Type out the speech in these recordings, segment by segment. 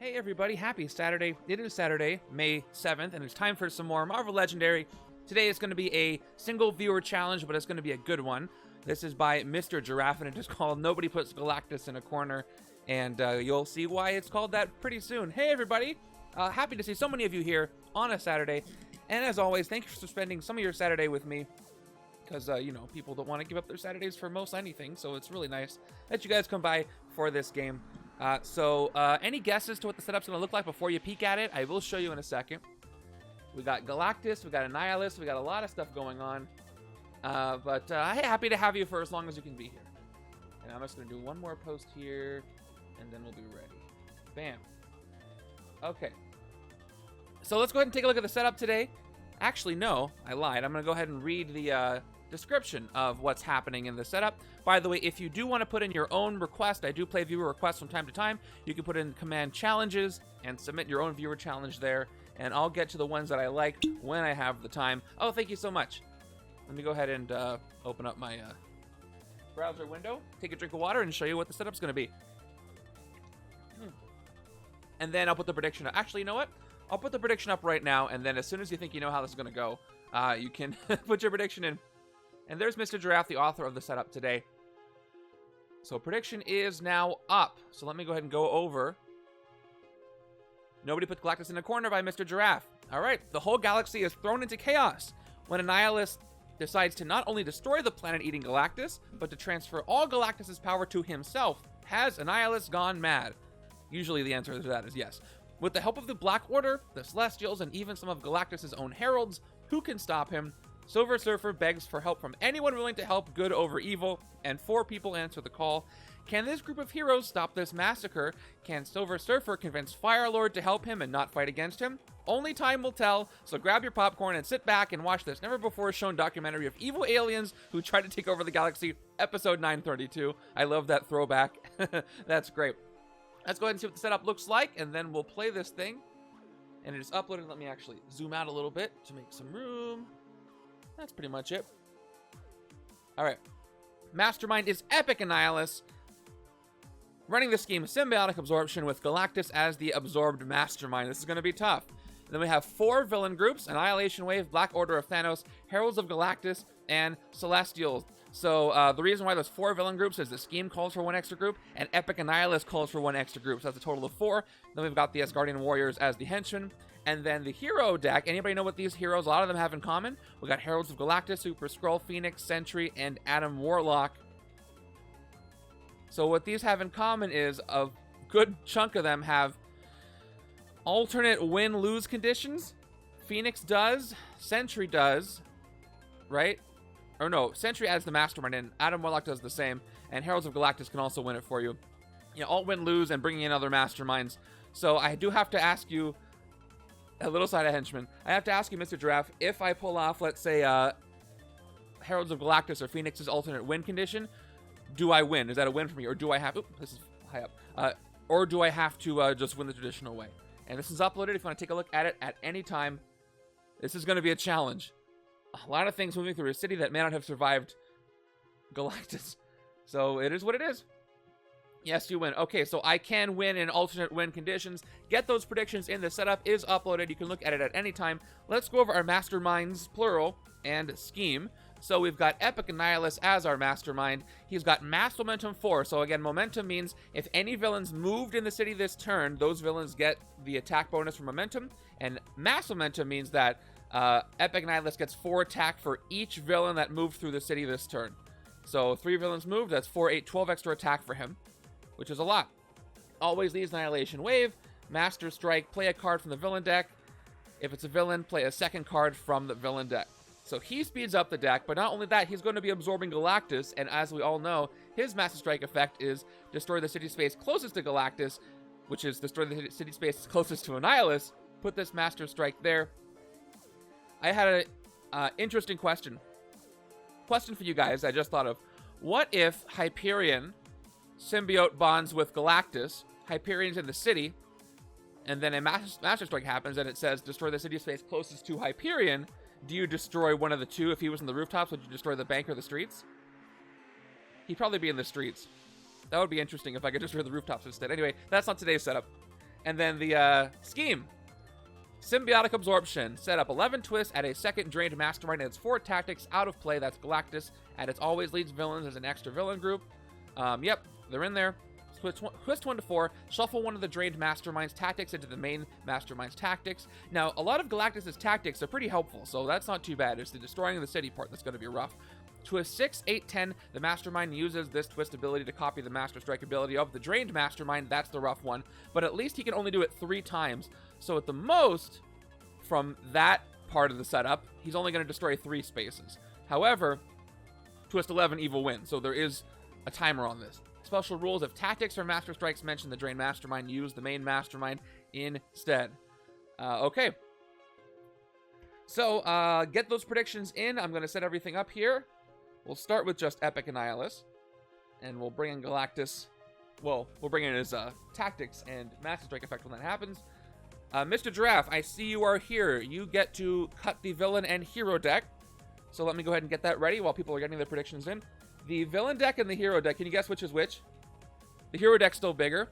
Hey everybody, happy Saturday. It is Saturday, May 7th, and it's time for some more Marvel Legendary. Today is going to be a single viewer challenge, but it's going to be a good one. This is by Mr. Giraffe, and it is called Nobody Puts Galactus in a Corner, and you'll see why it's called that pretty soon. Hey everybody, happy to see so many of you here on a Saturday, and as always, thank you for spending some of your Saturday with me, because, you know, people don't want to give up their Saturdays for most anything, so it's really nice that you guys come by for this game. Any guesses to what the setup's going to look like before you peek at it? I will show you in a second. We got Galactus, we got Annihilus, we got a lot of stuff going on. Hey, happy to have you for as long as you can be here. And I'm just going to do one more post here, and then we'll be ready. Bam. Okay. So let's go ahead and take a look at the setup today. Actually, no, I lied. I'm going to go ahead and read the description of what's happening in the setup. By the way, if you do want to put in your own request, I do play viewer requests from time to time. You can put in command challenges and submit your own viewer challenge there, and I'll get to the ones that I like when I have the time. Oh, thank you so much. Let me go ahead and open up my browser window, take a drink of water, and show you what the setup's going to be. And then I'll put the prediction up. Actually, you know what? I'll put the prediction up right now, and then as soon as you think you know how this is going to go, you can put your prediction in. And there's Mr. Giraffe, the author of the setup today. So prediction is now up. So let me go ahead and go over. Nobody Put Galactus in a Corner by Mr. Giraffe. All right, the whole galaxy is thrown into chaos when Annihilus decides to not only destroy the planet-eating Galactus, but to transfer all Galactus' power to himself. Has Annihilus gone mad? Usually the answer to that is yes. With the help of the Black Order, the Celestials, and even some of Galactus' own Heralds, who can stop him? Silver Surfer begs for help from anyone willing to help good over evil, and 4 people answer the call. Can this group of heroes stop this massacre? Can Silver Surfer convince Firelord to help him and not fight against him? Only time will tell, so grab your popcorn and sit back and watch this never-before-shown documentary of evil aliens who try to take over the galaxy, episode 932. I love that throwback. That's great. Let's go ahead and see what the setup looks like, and then we'll play this thing. And it is uploaded. Let me actually zoom out a little bit to make some room. That's pretty much it. All right. Mastermind is Epic Annihilus. Running the scheme, Symbiotic Absorption with Galactus as the absorbed Mastermind. This is going to be tough. And then we have 4 villain groups: Annihilation Wave, Black Order of Thanos, Heralds of Galactus, and Celestials. So the reason why there's 4 villain groups is the scheme calls for 1 extra group, and Epic Annihilus calls for 1 extra group. So that's a total of 4. Then we've got the Asgardian Warriors as the Henchmen. And then the hero deck, anybody know what these heroes, a lot of them have in common? We got Heralds of Galactus, Super-Skrull, Phoenix, Sentry, and Warlock. So what these have in common is a good chunk of them have alternate win-lose conditions. Phoenix does, Sentry does, right? Or no, Sentry adds the Mastermind in, Warlock does the same, and Heralds of Galactus can also win it for you. You know, alt win-lose and bringing in other Masterminds. So I do have to ask you, a little side of Henchmen, I have to ask you, Mr. Giraffe, if I pull off, let's say, Heralds of Galactus or Phoenix's alternate win condition, do I win? Is that a win for me? Or do I have... Oop, this is high up. Or do I have to just win the traditional way? And this is uploaded if you want to take a look at it at any time. This is going to be a challenge. A lot of things moving through a city that may not have survived Galactus. So it is what it is. Yes, you win. Okay, so I can win in alternate win conditions. Get those predictions in. The setup is uploaded. You can look at it at any time. Let's go over our Masterminds, plural, and scheme. So we've got Epic Annihilus as our Mastermind. He's got Mass Momentum 4. So again, Momentum means if any villains moved in the city this turn, those villains get the attack bonus from Momentum. And Mass Momentum means that Epic Annihilus gets 4 attack for each villain that moved through the city this turn. So 3 villains moved, that's 4, 8, 12 extra attack for him, which is a lot. Always leaves Annihilation Wave, Master Strike, play a card from the villain deck. If it's a villain, play a second card from the villain deck. So he speeds up the deck, but not only that, he's going to be absorbing Galactus, and as we all know, his Master Strike effect is destroy the city space closest to Galactus, which is destroy the city space closest to Annihilus. Put this Master Strike there. I had an interesting question. Question for you guys I just thought of. What if Hyperion symbiote bonds with Galactus, Hyperion's in the city, and then a Master Strike happens and it says destroy the city space closest to Hyperion? Do you destroy one of the two? If he was in the rooftops, would you destroy the bank or the streets? He'd probably be in the streets. That would be interesting if I could destroy the rooftops instead. Anyway, that's not today's setup. And then the scheme. Symbiotic Absorption. Set up 11 twists at a second drained Mastermind and its 4 tactics out of play. That's Galactus. And it always leads villains as an extra villain group. Yep, they're in there. Twist 1 to 4. Shuffle one of the drained Mastermind's tactics into the main Mastermind's tactics. Now, a lot of Galactus's tactics are pretty helpful, so that's not too bad. It's the destroying the city part that's going to be rough. Twist 6, 8, 10. The Mastermind uses this twist ability to copy the Master Strike ability of the drained Mastermind. That's the rough one. But at least he can only do it 3 times. So at the most, from that part of the setup, he's only going to destroy 3 spaces. However, Twist 11, Evil wins. So there is a timer on this. Special rules: if tactics or Master Strikes mention the drained Mastermind, use the main Mastermind instead. Okay. So, get those predictions in. I'm going to set everything up here. We'll start with just Epic Annihilus. And we'll bring in Galactus. Well, we'll bring in his tactics and Master Strike effect when that happens. Mr. Giraffe, I see you are here. You get to cut the villain and hero deck. So let me go ahead and get that ready while people are getting their predictions in. The villain deck and the hero deck, can you guess which is which? The hero deck's still bigger.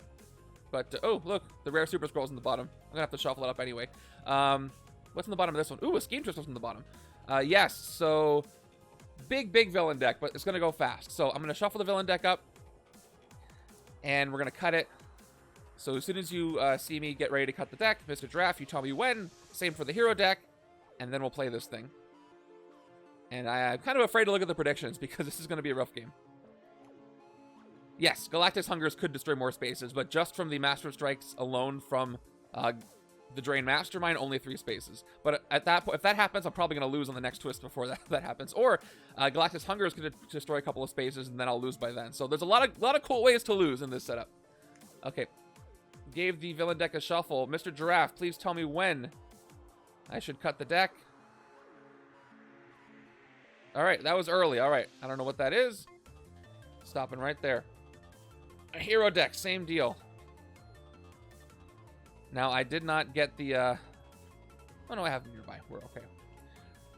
But, oh, look, the rare Super-Skrull's in the bottom. I'm going to have to shuffle it up anyway. What's in the bottom of this one? Ooh, a Scheme Twist was in the bottom. Yes, so big villain deck, but it's going to go fast. So I'm going to shuffle the villain deck up, and we're going to cut it. So as soon as you see me get ready to cut the deck, Mr. Giraffe, you tell me when. Same for the hero deck, and then we'll play this thing. And I'm kind of afraid to look at the predictions because this is going to be a rough game. Yes, Galactus Hungers could destroy more spaces, but just from the Master Strikes alone from the Drain Mastermind, only 3 spaces. But at that point, if that happens, I'm probably going to lose on the next twist before that happens. Or Galactus Hungers could destroy a couple of spaces, and then I'll lose by then. So there's a lot of cool ways to lose in this setup. Okay. Gave the villain deck a shuffle. Mr. Giraffe, please tell me when I should cut the deck. All right, that was early. All right, I don't know what that is. Stopping right there. A hero deck, same deal. Now, I did not get the... Oh, no, I have them nearby. We're okay.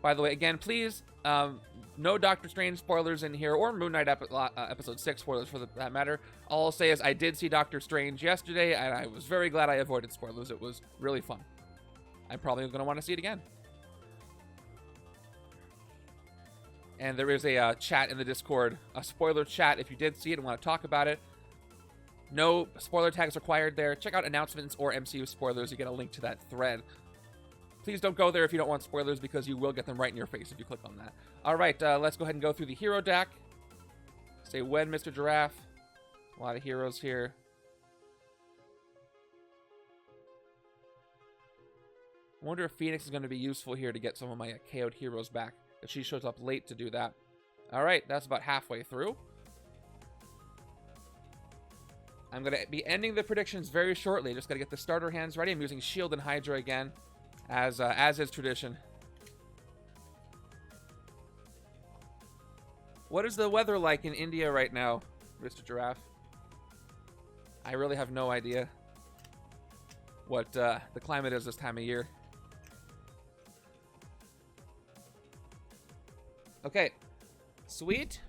By the way, again, please, no Doctor Strange spoilers in here, or Moon Knight Episode 6 spoilers for that matter. All I'll say is I did see Doctor Strange yesterday, and I was very glad I avoided spoilers. It was really fun. I'm probably going to want to see it again. And there is a chat in the Discord, a spoiler chat if you did see it and want to talk about it. No spoiler tags required there. Check out announcements or MCU spoilers. You get a link to that thread. Please don't go there if you don't want spoilers because you will get them right in your face if you click on that. All right, let's go ahead and go through the hero deck. Say when, Mr. Giraffe. A lot of heroes here. I wonder if Phoenix is going to be useful here to get some of my KO'd heroes back. But she shows up late to do that. All right, that's about halfway through. I'm going to be ending the predictions very shortly. Just got to get the starter hands ready. I'm using Shield and Hydra again, as is tradition. What is the weather like in India right now, Mr. Giraffe? I really have no idea what the climate is this time of year. Okay, sweet.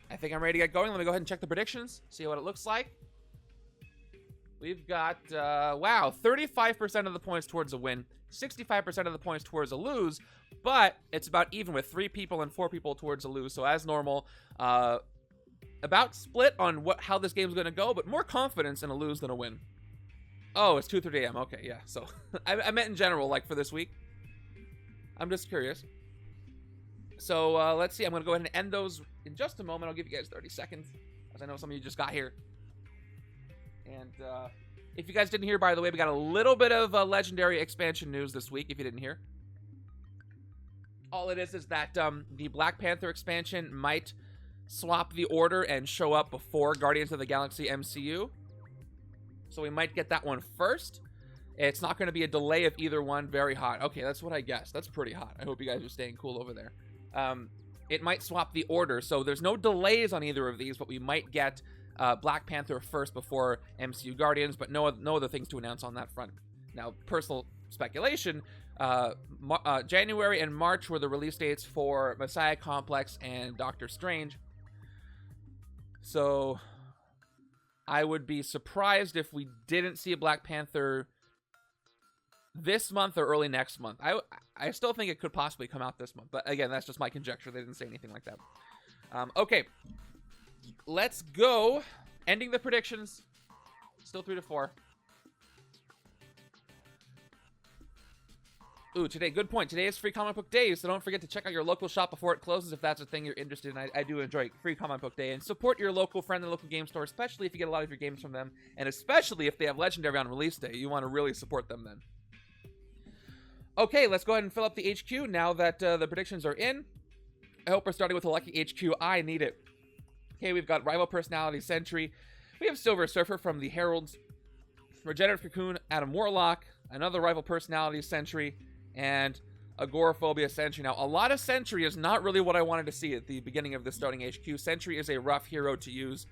I think I'm ready to get going. Let me go ahead and check the predictions, see what it looks like. We've got, wow, 35% of the points towards a win, 65% of the points towards a lose, but it's about even with 3 people and 4 people towards a lose. So as normal, about split on how this game's going to go, but more confidence in a lose than a win. Oh, it's 2:30 a.m. Okay, yeah. So I meant in general, like for this week. I'm just curious. So let's see. I'm going to go ahead and end those in just a moment. I'll give you guys 30 seconds, as I know some of you just got here. And if you guys didn't hear, by the way, we got a little bit of legendary expansion news this week, if you didn't hear. All it is that the Black Panther expansion might swap the order and show up before Guardians of the Galaxy MCU. So we might get that one first. It's not going to be a delay of either one. Very hot. Okay, that's what I guessed. That's pretty hot. I hope you guys are staying cool over there. It might swap the order. So there's no delays on either of these, but we might get Black Panther first before MCU Guardians, but no other things to announce on that front. Now, personal speculation, January and March were the release dates for Messiah Complex and Doctor Strange. So I would be surprised if we didn't see a Black Panther this month or early next month. I still think it could possibly come out this month, but again, that's just my conjecture. They didn't say anything like that. Okay, let's go. Ending the predictions. Still 3-4. Ooh, today, good point. Today is Free Comic Book Day, so don't forget to check out your local shop before it closes if that's a thing you're interested in. I do enjoy Free Comic Book Day. And support your local friend and local game store, especially if you get a lot of your games from them, and especially if they have Legendary on release day. You want to really support them then. Okay, let's go ahead and fill up the HQ now that the predictions are in. I hope we're starting with a lucky HQ. I need it. Okay, we've got Rival Personality Sentry. We have Silver Surfer from the Heralds. Regenerative Cocoon, Adam Warlock. Another Rival Personality Sentry. And Agoraphobia Sentry. Now, a lot of Sentry is not really what I wanted to see at the beginning of this starting HQ. Sentry is a rough hero to use,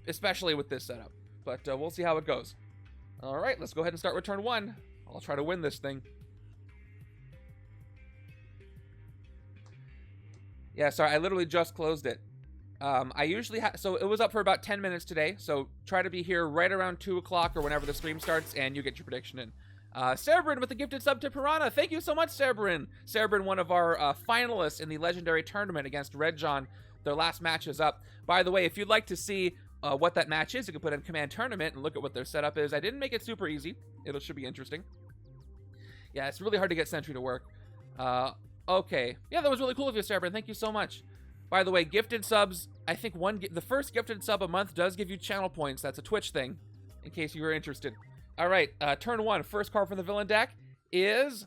especially with this setup. But we'll see how it goes. All right, let's go ahead and start with turn 1. I'll try to win this thing. Yeah, sorry, I literally just closed it. I usually so it was up for about 10 minutes today, so try to be here right around 2 o'clock or whenever the stream starts, and you get your prediction in. Cerebrin with the gifted sub to Piranha. Thank you so much, Cerebrin. Cerebrin, one of our finalists in the Legendary Tournament against Red John. Their last match is up. By the way, if you'd like to see what that match is, you can put in Command Tournament and look at what their setup is. I didn't make it super easy. It should be interesting. Yeah, it's really hard to get Sentry to work. Okay. Yeah, that was really cool of you, Cerebrin. Thank you so much. By the way, gifted subs, I think the first gifted sub a month does give you channel points. That's a Twitch thing, in case you were interested. All right, turn 1. First card from the villain deck is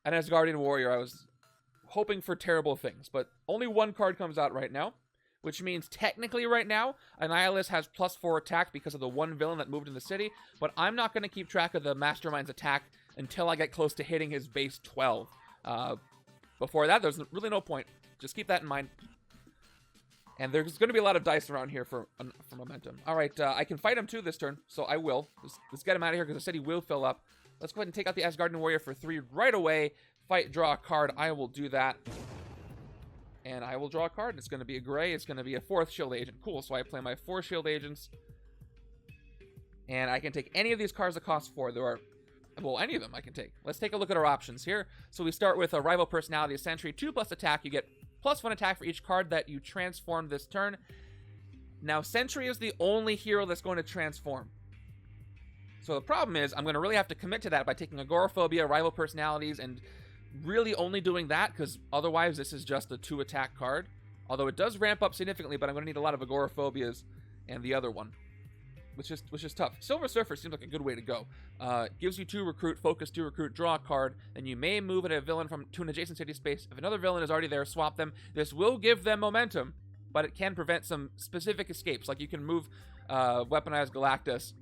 an Asgardian warrior. I was hoping for terrible things, but only one card comes out right now, which means technically right now, Annihilus has +4 attack because of the one villain that moved in the city, but I'm not going to keep track of the Mastermind's attack until I get close to hitting his base 12. Before that, there's really no point. Just keep that in mind. And there's going to be a lot of dice around here for momentum. All right, I can fight him too this turn, so I will. Let's get him out of here because the city will fill up. Let's go ahead and take out the Asgardian warrior for 3 right away. Fight, draw a card. I will do that. And I will draw a card. It's going to be a gray. It's going to be a 4th shield agent. Cool, so I play my 4 shield agents. And I can take any of these cards that cost 4. There are, well, any of them I can take. Let's take a look at our options here. So we start with a Rival Personality Sentry. 2+ attack. You get +1 attack for each card that you transform this turn. Now, Sentry is the only hero that's going to transform. So the problem is, I'm going to really have to commit to that by taking Agoraphobia, Rival Personalities, and really only doing that, because otherwise this is just a 2 attack card. Although it does ramp up significantly, but I'm going to need a lot of Agoraphobias and the other one, which is tough. Silver Surfer seems like a good way to go. Gives you 2 recruit, focus 2 recruit, draw a card, then you may move a villain to an adjacent city space. If another villain is already there, swap them. This will give them momentum, but it can prevent some specific escapes. Like you can move weaponized Galactus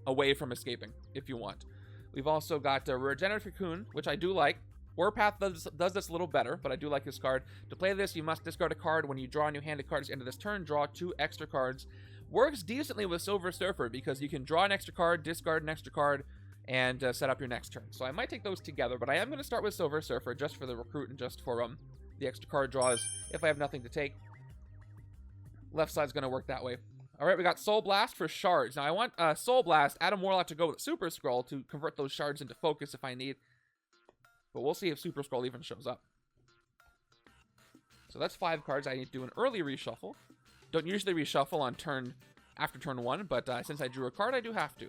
away from escaping if you want. We've also got Regenerative Cocoon, which I do like. Warpath does this a little better, but I do like this card. To play this, you must discard a card. When you draw a new hand of cards at the end of this turn, draw 2 extra cards. Works decently with Silver Surfer because you can draw an extra card, discard an extra card, and set up your next turn. So I might take those together, but I am going to start with Silver Surfer just for the recruit and just for the extra card draws if I have nothing to take. Left side's going to work that way. All right, we got Soul Blast for shards. Now I want Soul Blast, Adam Warlock to go with Super-Skrull to convert those shards into focus if I need. But we'll see if Super-Skrull even shows up. So that's 5 cards. I need to do an early reshuffle. Don't usually reshuffle on after turn 1, but since I drew a card, I do have to.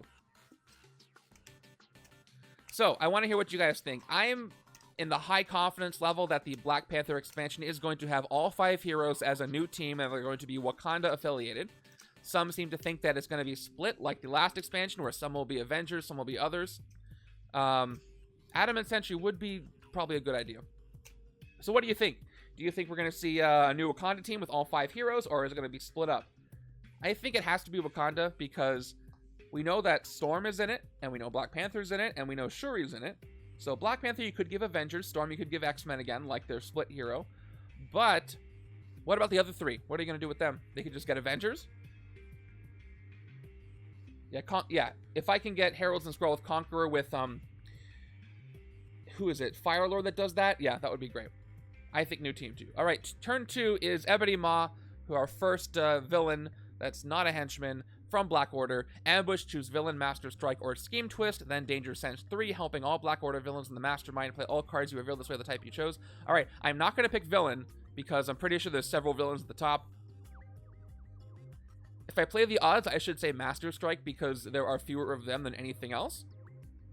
So, I want to hear what you guys think. I am in the high confidence level that the Black Panther expansion is going to have all 5 heroes as a new team, and they're going to be Wakanda affiliated. Some seem to think that it's going to be split, like the last expansion, where some will be Avengers, some will be others. Adam and Sentry would be probably a good idea. So what do you think? Do you think we're going to see a new Wakanda team with all 5 heroes, or is it going to be split up? I think it has to be Wakanda because we know that Storm is in it, and we know Black Panther's in it, and we know Shuri's in it. So Black Panther you could give Avengers, Storm you could give X-Men again, like their split hero. But what about the other 3? What are you going to do with them? They could just get Avengers? Yeah, if I can get Heralds and Skrull with Conqueror with, who is it? Firelord that does that? Yeah, that would be great. I think new team too. All right, turn 2 is Ebony Maw, who our first villain that's not a henchman from Black Order. Ambush, choose villain, Master Strike, or Scheme Twist. Then Danger Sense 3, helping all Black Order villains in the Mastermind play all cards you reveal this way of the type you chose. Alright, I'm not going to pick villain, because I'm pretty sure there's several villains at the top. If I play the odds, I should say Master Strike, because there are fewer of them than anything else.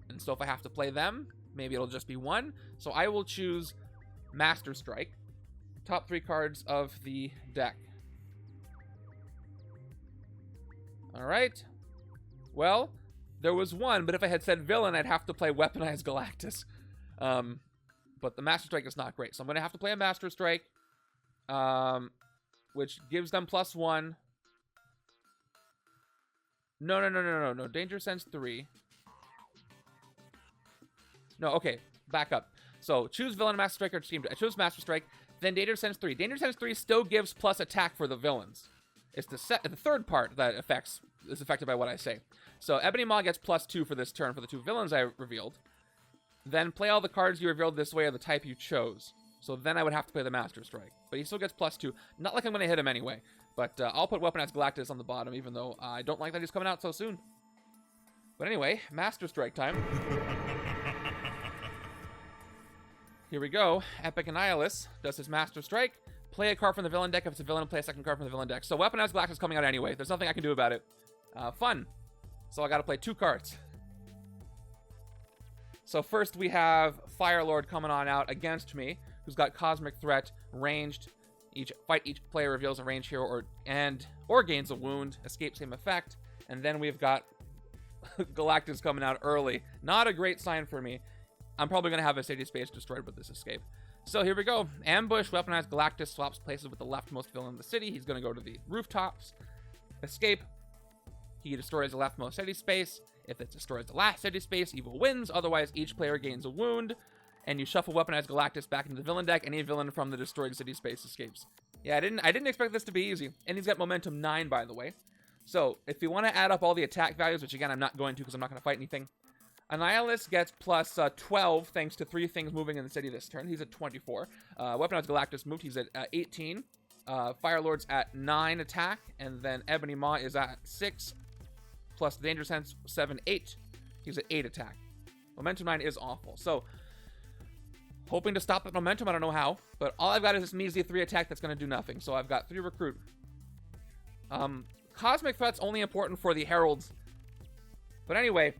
And so if I have to play them, maybe it'll just be one. So I will choose Master Strike. Top 3 cards of the deck. Alright. Well, there was one, but if I had said villain, I'd have to play Weaponized Galactus. But the Master Strike is not great. So I'm going to have to play a Master Strike, which gives them +1. No. Danger Sense 3. No, okay. Back up. So, choose villain, Master Strike, or Scheme. I chose Master Strike, then Danger Sense 3. Danger Sense 3 still gives plus attack for the villains. It's the third part that is affected by what I say. So, Ebony Maw gets +2 for this turn for the 2 villains I revealed. Then play all the cards you revealed this way of the type you chose. So then I would have to play the Master Strike. But he still gets +2. Not like I'm going to hit him anyway. But I'll put Weaponized Galactus on the bottom, even though I don't like that he's coming out so soon. But anyway, Master Strike time. Here we go. Epic Annihilus does his Master Strike. Play a card from the villain deck. If it's a villain, play a second card from the villain deck. So Weaponized Galactus is coming out anyway. There's nothing I can do about it. Fun. So I got to play 2 cards. So first we have Firelord coming on out against me, who's got Cosmic Threat, ranged. Each player reveals a range hero or gains a wound. Escape, same effect. And then we've got Galactus coming out early. Not a great sign for me. I'm probably going to have a city space destroyed with this escape. So here we go. Ambush, Weaponized Galactus swaps places with the leftmost villain in the city. He's going to go to the rooftops. Escape. He destroys the leftmost city space. If it destroys the last city space, evil wins. Otherwise, each player gains a wound. And you shuffle Weaponized Galactus back into the villain deck. Any villain from the destroyed city space escapes. Yeah, I didn't expect this to be easy. And he's got momentum 9, by the way. So, if you want to add up all the attack values, which again, I'm not going to because I'm not going to fight anything. Annihilus gets +12 thanks to 3 things moving in the city this turn. He's at 24. Weaponized Galactus moved. He's at 18. Firelord's at 9 attack. And then Ebony Maw is at 6. Plus the Danger Sense 7, 8. He's at 8 attack. Momentum 9 is awful. So, hoping to stop that momentum. I don't know how. But all I've got is this measly 3 attack that's going to do nothing. So I've got 3 recruit. Cosmic Threat's only important for the Heralds. But anyway.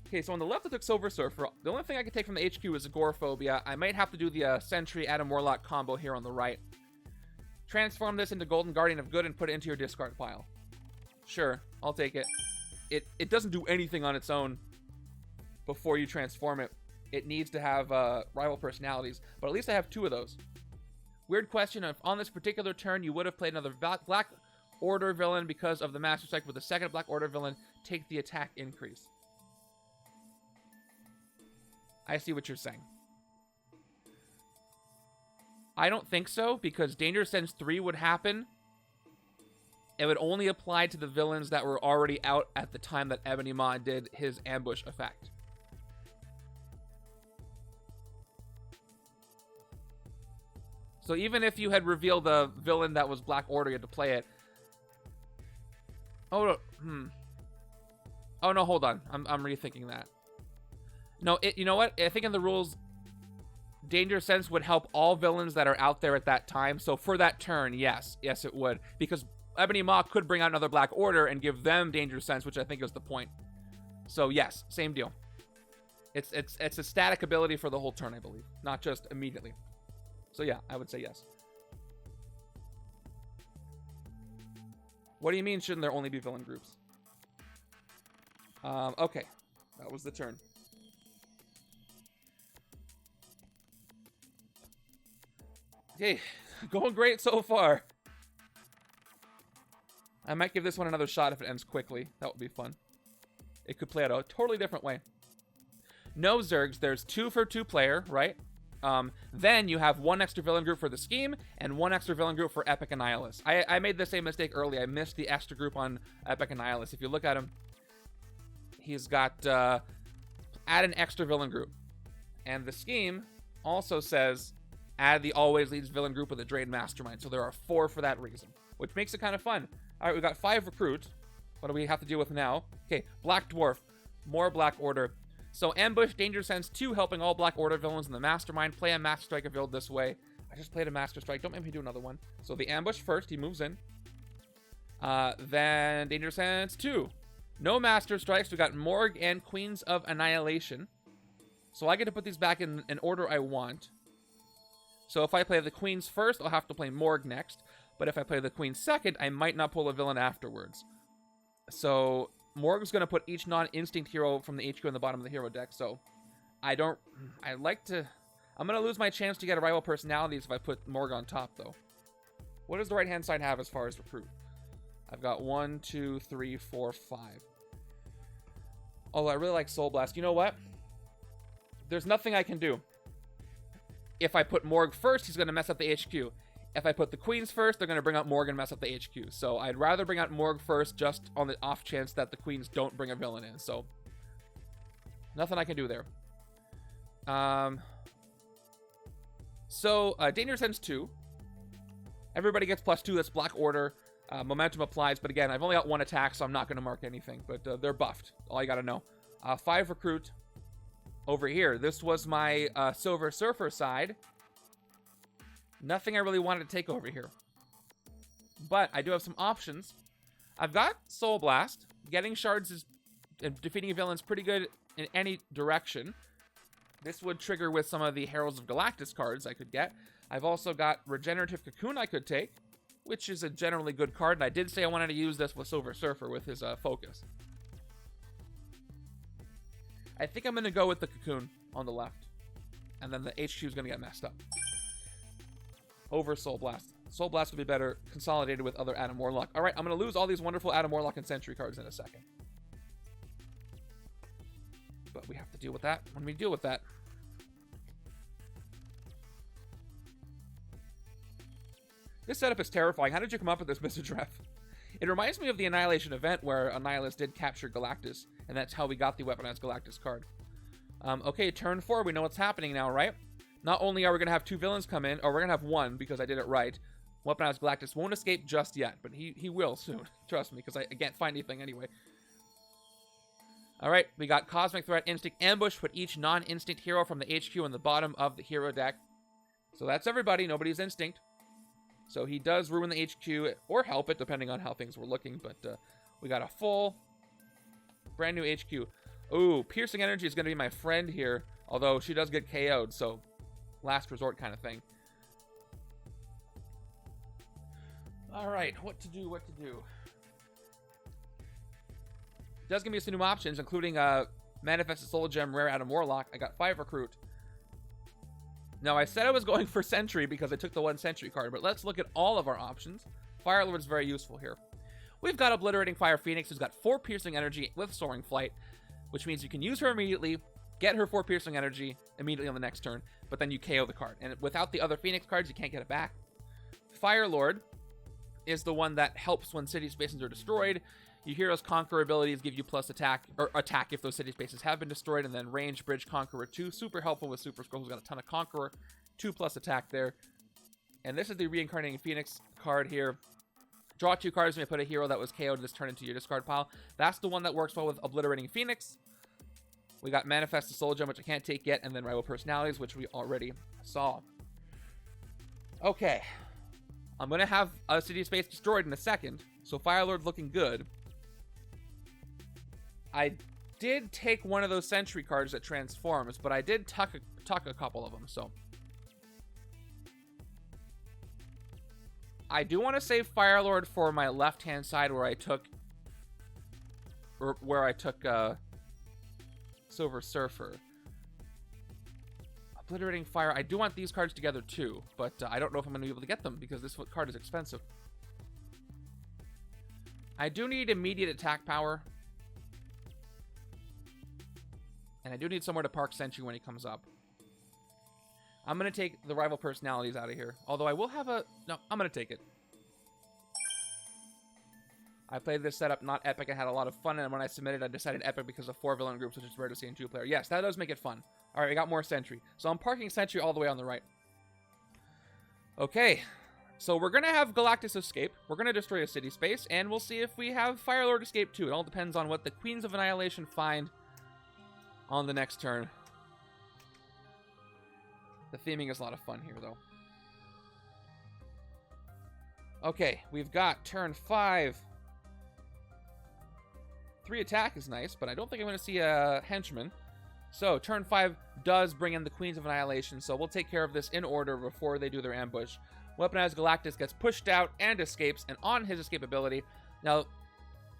Okay, so on the left I took Silver Surfer. The only thing I can take from the HQ is Agoraphobia. I might have to do the Sentry Adam Warlock combo here on the right. Transform this into Golden Guardian of Good and put it into your discard pile. Sure, I'll take it. It doesn't do anything on its own before you transform it. It needs to have rival personalities, but at least I have 2 of those. Weird question, if on this particular turn you would have played another Black Order villain because of the Master Strike with the second Black Order villain, take the attack increase. I see what you're saying. I don't think so, because Danger Sense 3 would happen. It would only apply to the villains that were already out at the time that Ebony Maw did his ambush effect. So even if you had revealed the villain that was Black Order, you had to play it. Oh, Oh, no, hold on. I'm rethinking that. No, you know what? I think in the rules, Danger Sense would help all villains that are out there at that time. So for that turn, yes. Yes, it would. Because Ebony Maw could bring out another Black Order and give them Danger Sense, which I think is the point. So yes, same deal. It's a static ability for the whole turn, I believe. Not just immediately. So yeah, I would say yes. What do you mean, shouldn't there only be villain groups? Okay. That was the turn. Okay, going great so far. I might give this one another shot if it ends quickly. That would be fun. It could play out a totally different way. No Zergs, there's 2 for 2 player, right? Then you have 1 extra villain group for the scheme and 1 extra villain group for Epic Annihilus. I made the same mistake early. I missed the extra group on Epic Annihilus. If you look at him, he's got add an extra villain group. And the scheme also says add the always leads villain group with a Drain Mastermind. So there are 4 for that reason, which makes it kind of fun. All right, we got 5 recruit. What do we have to deal with now? Okay, Black Dwarf. More Black Order. So Ambush, Danger Sense 2, helping all Black Order villains in the Mastermind. Play a Master Strike build this way. I just played a Master Strike. Don't make me do another one. So the Ambush first. He moves in. Then Danger Sense 2. No Master Strikes. We got Morgue and Queens of Annihilation. So I get to put these back in an order I want. So if I play the Queens first, I'll have to play Morgue next. But if I play the Queen second, I might not pull a villain afterwards. So Morgue's going to put each non-instinct hero from the HQ in the bottom of the hero deck. So I'm going to lose my chance to get a rival personalities if I put Morgue on top, though. What does the right-hand side have as far as recruit? I've got 1, 2, 3, 4, 5. Although I really like Soul Blast. You know what? There's nothing I can do. If I put Morgue first, he's going to mess up the HQ. If I put the Queens first, they're going to bring out Morgue and mess up the HQ. So I'd rather bring out Morgue first just on the off chance that the Queens don't bring a villain in. So nothing I can do there. Danger Sense 2. Everybody gets +2. That's Black Order. Momentum applies. But again, I've only got 1 attack, so I'm not going to mark anything. But they're buffed. All you got to know. 5 recruit. Over here, this was my Silver Surfer side. Nothing I really wanted to take over here. But I do have some options. I've got Soul Blast. Getting shards is defeating a villain's pretty good in any direction. This would trigger with some of the Heralds of Galactus cards I could get. I've also got Regenerative Cocoon I could take, which is a generally good card. And I did say I wanted to use this with Silver Surfer with his focus. I think I'm going to go with the Cocoon on the left. And then the HQ is going to get messed up. Over Soul Blast. Soul Blast would be better consolidated with other Adam Warlock. Alright, I'm going to lose all these wonderful Adam Warlock and Sentry cards in a second. But we have to deal with that when we deal with that. This setup is terrifying. How did you come up with this, Mr. Treff? It reminds me of the Annihilation event where Annihilus did capture Galactus, and that's how we got the Weaponized Galactus card. Okay, turn 4. We know what's happening now, right? Not only are we going to have 2 villains come in, or we're going to have 1 because I did it right. Weaponized Galactus won't escape just yet, but he will soon. Trust me, because I can't find anything anyway. Alright, we got Cosmic Threat, Instinct, Ambush. Put each non-instinct hero from the HQ in the bottom of the hero deck. So that's everybody. Nobody's Instinct. So he does ruin the HQ, or help it, depending on how things were looking. But we got a full, brand new HQ. Ooh, Piercing Energy is going to be my friend here. Although she does get KO'd, so last resort kind of thing. Alright, what to do. It does give me some new options, including Manifested Soul Gem, Rare Adam Warlock. I got 5 recruit. Now, I said I was going for Sentry because I took the 1 Sentry card, but let's look at all of our options. Firelord is very useful here. We've got Obliterating Fire Phoenix, who's got 4 Piercing Energy with Soaring Flight, which means you can use her immediately, get her 4 Piercing Energy immediately on the next turn, but then you KO the card. And without the other Phoenix cards, you can't get it back. Firelord is the one that helps when city spaces are destroyed. Your hero's Conqueror abilities give you plus attack, or attack if those city spaces have been destroyed, and then Range, Bridge, Conqueror 2. Super helpful with Super-Skrull, who's got a ton of Conqueror. 2 plus attack there. And this is the Reincarnating Phoenix card here. Draw 2 cards when you put a hero that was KO'd this turn into your discard pile. That's the one that works well with Obliterating Phoenix. We got Manifested Soul Gem, which I can't take yet, and then Rival Personalities, which we already saw. Okay. I'm going to have a city space destroyed in a second, so Firelord's looking good. I did take one of those Sentry cards that transforms, but I did tuck a couple of them, so. I do want to save Firelord for my left-hand side where I took Silver Surfer. Obliterating Fire. I do want these cards together too, but I don't know if I'm going to be able to get them because this card is expensive. I do need immediate attack power. And I do need somewhere to park Sentry when he comes up. I'm going to take the rival personalities out of here. Although I will have a... No, I'm going to take it. I played this setup not epic. I had a lot of fun. And when I submitted, I decided epic because of 4 villain groups, which is rare to see in 2-player. Yes, that does make it fun. All right, I got more Sentry. So I'm parking Sentry all the way on the right. Okay. So we're going to have Galactus escape. We're going to destroy a city space, and we'll see if we have Firelord escape too. It all depends on what the Queens of Annihilation find on the next turn. The theming is a lot of fun here, though. Okay, we've got turn 5. 3 attack is nice, but I don't think I'm going to see a Henchman. So turn 5 does bring in the Queens of Annihilation, so we'll take care of this in order before they do their ambush. Weaponized Galactus gets pushed out and escapes, and on his escape ability. Now,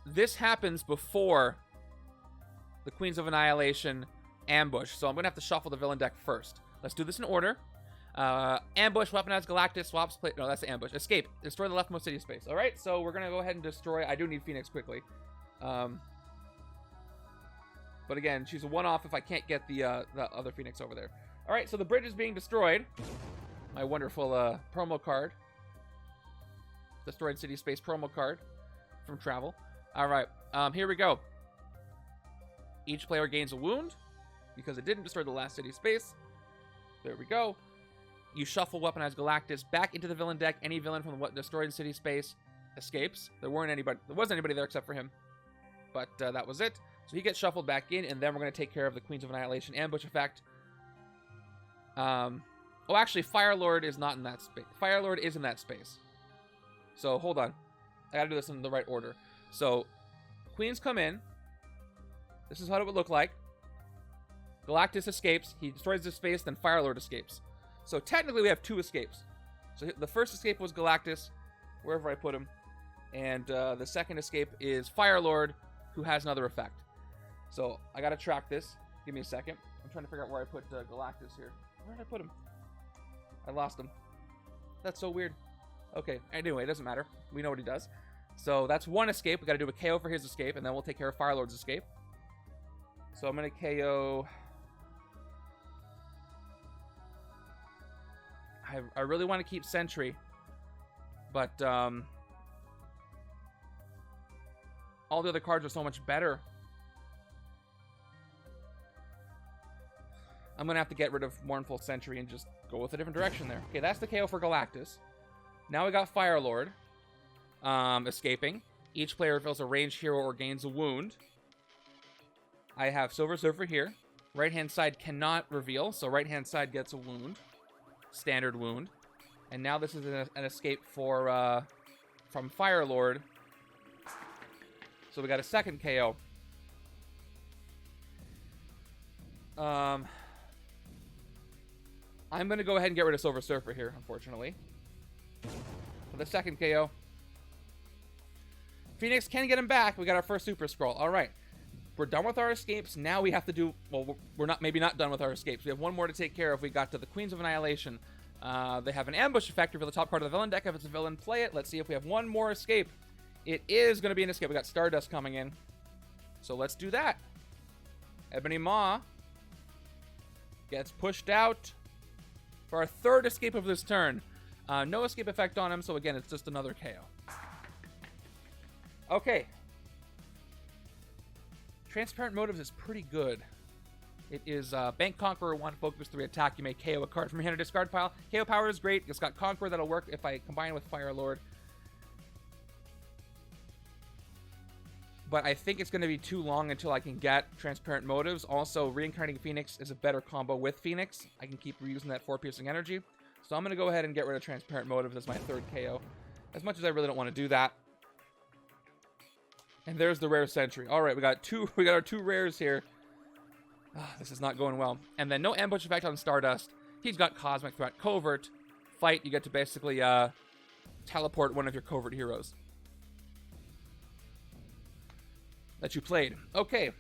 this happens before the Queens of Annihilation ambush, so I'm going to have to shuffle the villain deck first. Let's do this in order. Ambush, Weaponized Galactus, swaps play. No, that's the ambush. Escape. Destroy the leftmost city space. All right, so we're going to go ahead and destroy. I do need Phoenix quickly. But again, she's a one-off if I can't get the other Phoenix over there. All right, so the bridge is being destroyed. My wonderful promo card. Destroyed city space promo card from Travel. All right, here we go. Each player gains a wound because it didn't destroy the last city space. There we go. You shuffle Weaponized Galactus back into the villain deck. Any villain from the destroyed city space escapes. There wasn't anybody there except for him. But that was it. So he gets shuffled back in, and then we're going to take care of the Queens of Annihilation ambush effect. Oh, actually, Firelord is not in that space. Firelord is in that space. So, hold on. I gotta do this in the right order. So, Queens come in. This is what it would look like. Galactus escapes. He destroys the space, then Firelord escapes. So, technically, we have 2 escapes. So, the first escape was Galactus, wherever I put him. And the second escape is Firelord, who has another effect. So, I gotta track this. Give me a second. I'm trying to figure out where I put Galactus here. Where did I put him? I lost him. That's so weird. Okay, anyway, it doesn't matter. We know what he does. So that's 1 escape. We got to do a KO for his escape, and then we'll take care of Firelord's escape. So I'm going to KO... I really want to keep Sentry, but all the other cards are so much better. I'm going to have to get rid of Mournful Sentry and just go with a different direction there. Okay, that's the KO for Galactus. Now we got Firelord escaping. Each player fills a ranged hero or gains a wound. I have Silver Surfer here. Right-hand side cannot reveal, so right-hand side gets a wound. Standard wound. And now this is an escape for from Firelord. So we got a second KO. I'm going to go ahead and get rid of Silver Surfer here, unfortunately. For the second KO. Phoenix can get him back. We got our first Super-Skrull. All right. We're done with our escapes. Now we have to do... Well, we're not maybe not done with our escapes. We have 1 more to take care of. We got to the Queens of Annihilation. They have an ambush effect for the top card of the villain deck. If it's a villain, play it. Let's see if we have 1 more escape. It is going to be an escape. We got Stardust coming in. So let's do that. Ebony Maw gets pushed out for our 3rd escape of this turn. No escape effect on him, so again, it's just another KO. Okay. Transparent Motives is pretty good. It is Bank Conqueror 1, Focus 3, attack. You may KO a card from your hand or discard pile. KO power is great. It's got Conqueror that'll work if I combine with Firelord. But I think it's going to be too long until I can get Transparent Motives. Also, Reincarnating Phoenix is a better combo with Phoenix. I can keep reusing that 4 piercing energy. So I'm going to go ahead and get rid of Transparent Motives as my 3rd KO. As much as I really don't want to do that. And there's the rare Sentry. All right, we got our 2 rares here. This is not going well. And then no ambush effect on Stardust. He's got Cosmic Threat. Covert. Fight, you get to basically teleport one of your covert heroes that you played. Okay.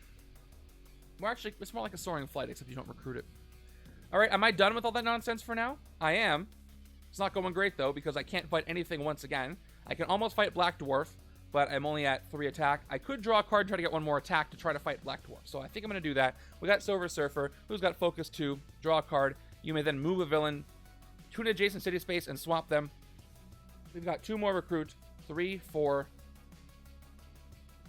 Well, actually, it's more like a Soaring Flight, except you don't recruit it. All right, am I done with all that nonsense for now? I am. It's not going great, though, because I can't fight anything once again. I can almost fight Black Dwarf, but I'm only at 3 attack. I could draw a card and try to get 1 more attack to try to fight Black Dwarf. So I think I'm going to do that. We got Silver Surfer, who's got Focus 2. Draw a card. You may then move a villain to an adjacent city space and swap them. We've got 2 more recruit. 3, 4.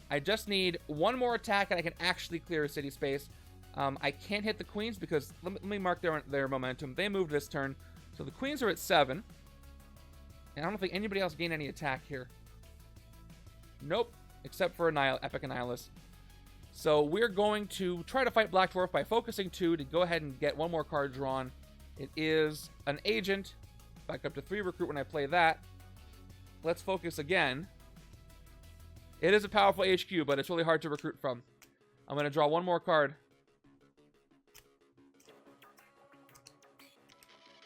I just need 1 more attack and I can actually clear a city space. I can't hit the Queens because, let me mark their momentum. They moved this turn. So the Queens are at 7. And I don't think anybody else gained any attack here. Nope, except for Epic Annihilus. So we're going to try to fight Black Dwarf by focusing 2 to go ahead and get one more card drawn. It is an agent. Back up to 3 recruit when I play that. Let's focus again. It is a powerful HQ, but it's really hard to recruit from. I'm going to draw one more card.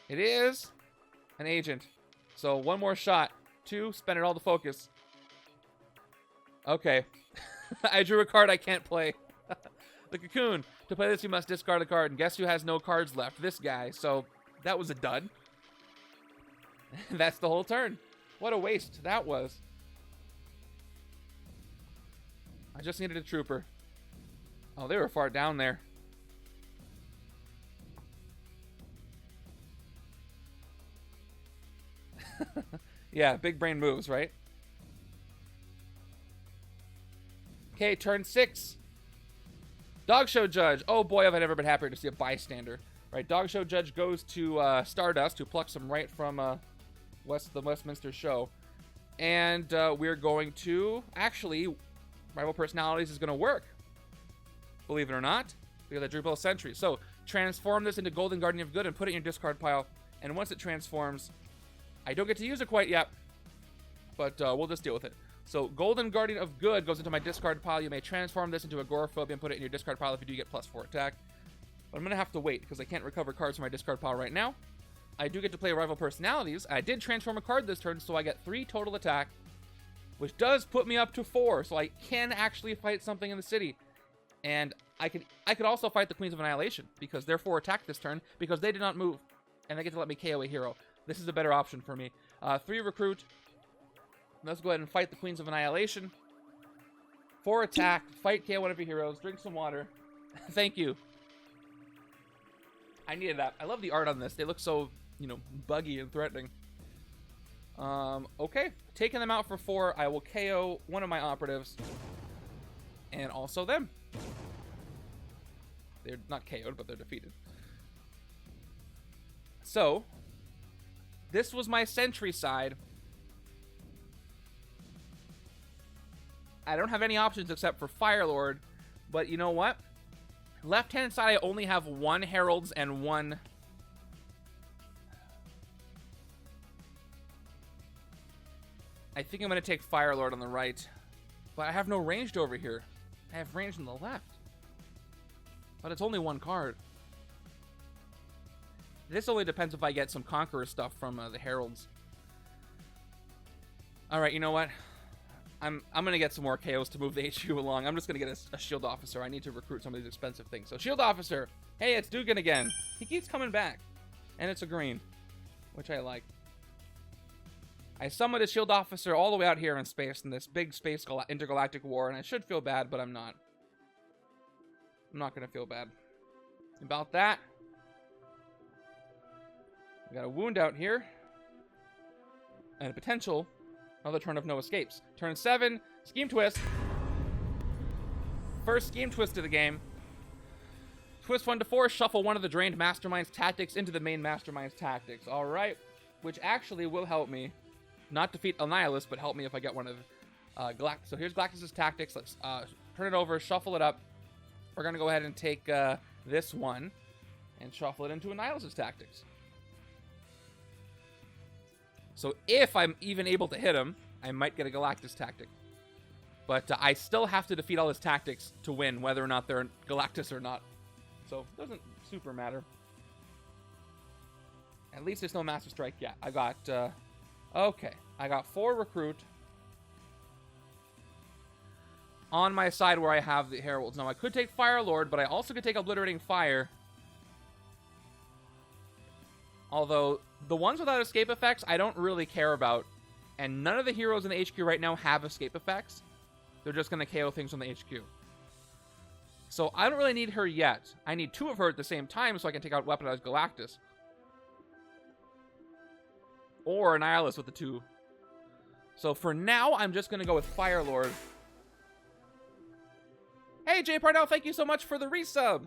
It is an agent. So one more shot. 2, spend it all to focus. Okay. I drew a card I can't play. The Cocoon. To play this, you must discard a card. And guess who has no cards left? This guy. So that was a dud. That's the whole turn. What a waste that was. I just needed a trooper. Oh, they were far down there. Yeah, big brain moves, right? Okay, turn 6. Dog Show Judge. Oh boy, have I never been happier to see a bystander. Right, Dog Show Judge goes to Stardust, who plucks him right from the Westminster show. And we're going to... Actually, Rival Personalities is going to work. Believe it or not. Because I drew both Sentry. So, transform this into Golden Guardian of Good and put it in your discard pile. And once it transforms... I don't get to use it quite yet. But we'll just deal with it. So, Golden Guardian of Good goes into my discard pile. You may transform this into Agoraphobia and put it in your discard pile if you do get +4 attack. But I'm going to have to wait because I can't recover cards from my discard pile right now. I do get to play Rival Personalities. I did transform a card this turn, so I get 3 total attack, which does put me up to 4, so I can actually fight something in the city. And I could also fight the Queens of Annihilation, because they're 4 attack this turn, because they did not move, and they get to let me KO a hero. This is a better option for me. 3 recruit. Let's go ahead and fight the Queens of Annihilation. 4 attack, fight KO one of your heroes, drink some water. Thank you. I needed that. I love the art on this. They look so, you know, buggy and threatening. Okay. Taking them out for 4, I will KO one of my operatives. And also them. They're not KO'd, but they're defeated. So, this was my Sentry side. I don't have any options except for Firelord, but you know what? Left-hand side, I only have 1 Heralds and 1... I think I'm going to take Firelord on the right. But I have no ranged over here. I have ranged on the left. But it's only 1 card. This only depends if I get some Conqueror stuff from the Heralds. Alright, you know what? I'm going to get some more KOs to move the HQ along. I'm just going to get a Shield Officer. I need to recruit some of these expensive things. So, Shield Officer. Hey, it's Dugan again. He keeps coming back. And it's a green, which I like. I summoned a Shield Officer all the way out here in space in this big space intergalactic war, and I should feel bad, but I'm not. I'm not going to feel bad about that. We got a wound out here. And a potential... Another turn of no escapes. Turn 7, Scheme Twist. First Scheme Twist of the game. Twist 1 to 4, shuffle one of the drained Mastermind's tactics into the main Mastermind's tactics. Alright. Which actually will help me. Not defeat Annihilus, but help me if I get one of Galactus. So here's Galactus' tactics. Let's turn it over, shuffle it up. We're going to go ahead and take this one and shuffle it into Annihilus' tactics. So if I'm even able to hit him, I might get a Galactus tactic. But I still have to defeat all his tactics to win, whether or not they're Galactus or not. So it doesn't super matter. At least there's no Master Strike yet. I got, okay. I got 4 recruit on my side where I have the Heralds. Now I could take Firelord, but I also could take Obliterating Fire. Although, the ones without escape effects, I don't really care about. And none of the heroes in the HQ right now have escape effects. They're just going to KO things on the HQ. So, I don't really need her yet. I need 2 of her at the same time so I can take out Weaponized Galactus. Or Annihilus with the 2. So, for now, I'm just going to go with Firelord. Hey, Jay Parnell, thank you so much for the resub.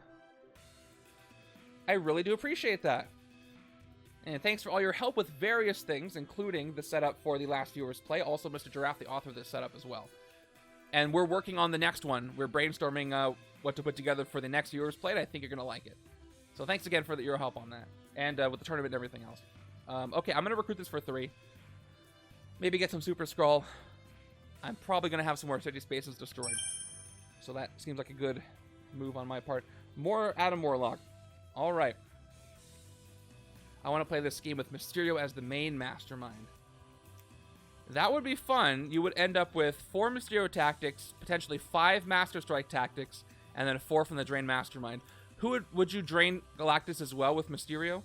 I really do appreciate that. And thanks for all your help with various things, including the setup for the last viewer's play. Also, Mr. Giraffe, the author of this setup as well. And we're working on the next one. We're brainstorming what to put together for the next viewer's play, and I think you're going to like it. So thanks again for your help on that. And with the tournament and everything else. Okay, I'm going to recruit this for 3. Maybe get some Super-Skrull. I'm probably going to have some more city spaces destroyed. So that seems like a good move on my part. More Adam Warlock. All right. I want to play this scheme with Mysterio as the main mastermind. That would be fun. You would end up with 4 Mysterio tactics, potentially 5 Master Strike tactics, and then 4 from the Drain Mastermind. Would you drain Galactus as well with Mysterio?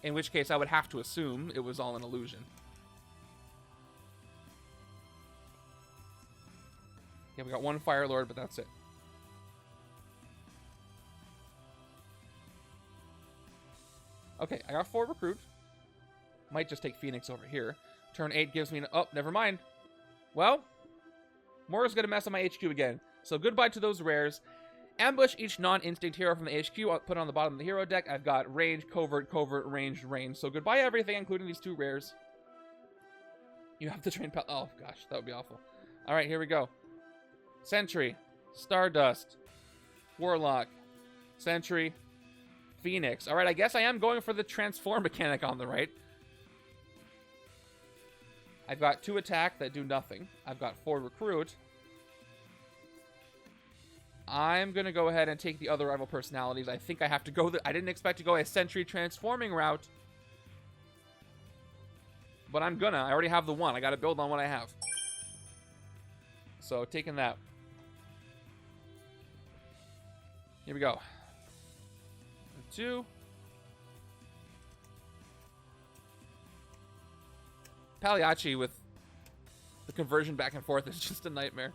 In which case, I would have to assume it was all an illusion. Yeah, we got 1 Fire Lord, but that's it. Okay, I got 4 recruit. Might just take Phoenix over here. Turn 8 gives me... Oh, never mind. Well, Moira's going to mess up my HQ again. So goodbye to those rares. Ambush each non-instinct hero from the HQ. I'll put it on the bottom of the hero deck. I've got range, covert, covert, ranged, range. So goodbye everything, including these 2 rares. You have to train... Oh, gosh, that would be awful. All right, here we go. Sentry, Stardust, Warlock, Sentry, Phoenix. All right, I guess I am going for the transform mechanic on the right. I've got 2 attack that do nothing. I've got 4 recruit. I'm going to go ahead and take the other rival personalities. I think I have to go... I didn't expect to go a Sentry transforming route. But I'm gonna. I already have the 1. I got to build on what I have. So, taking that. Here we go. 2. Pagliacci with the conversion back and forth is just a nightmare.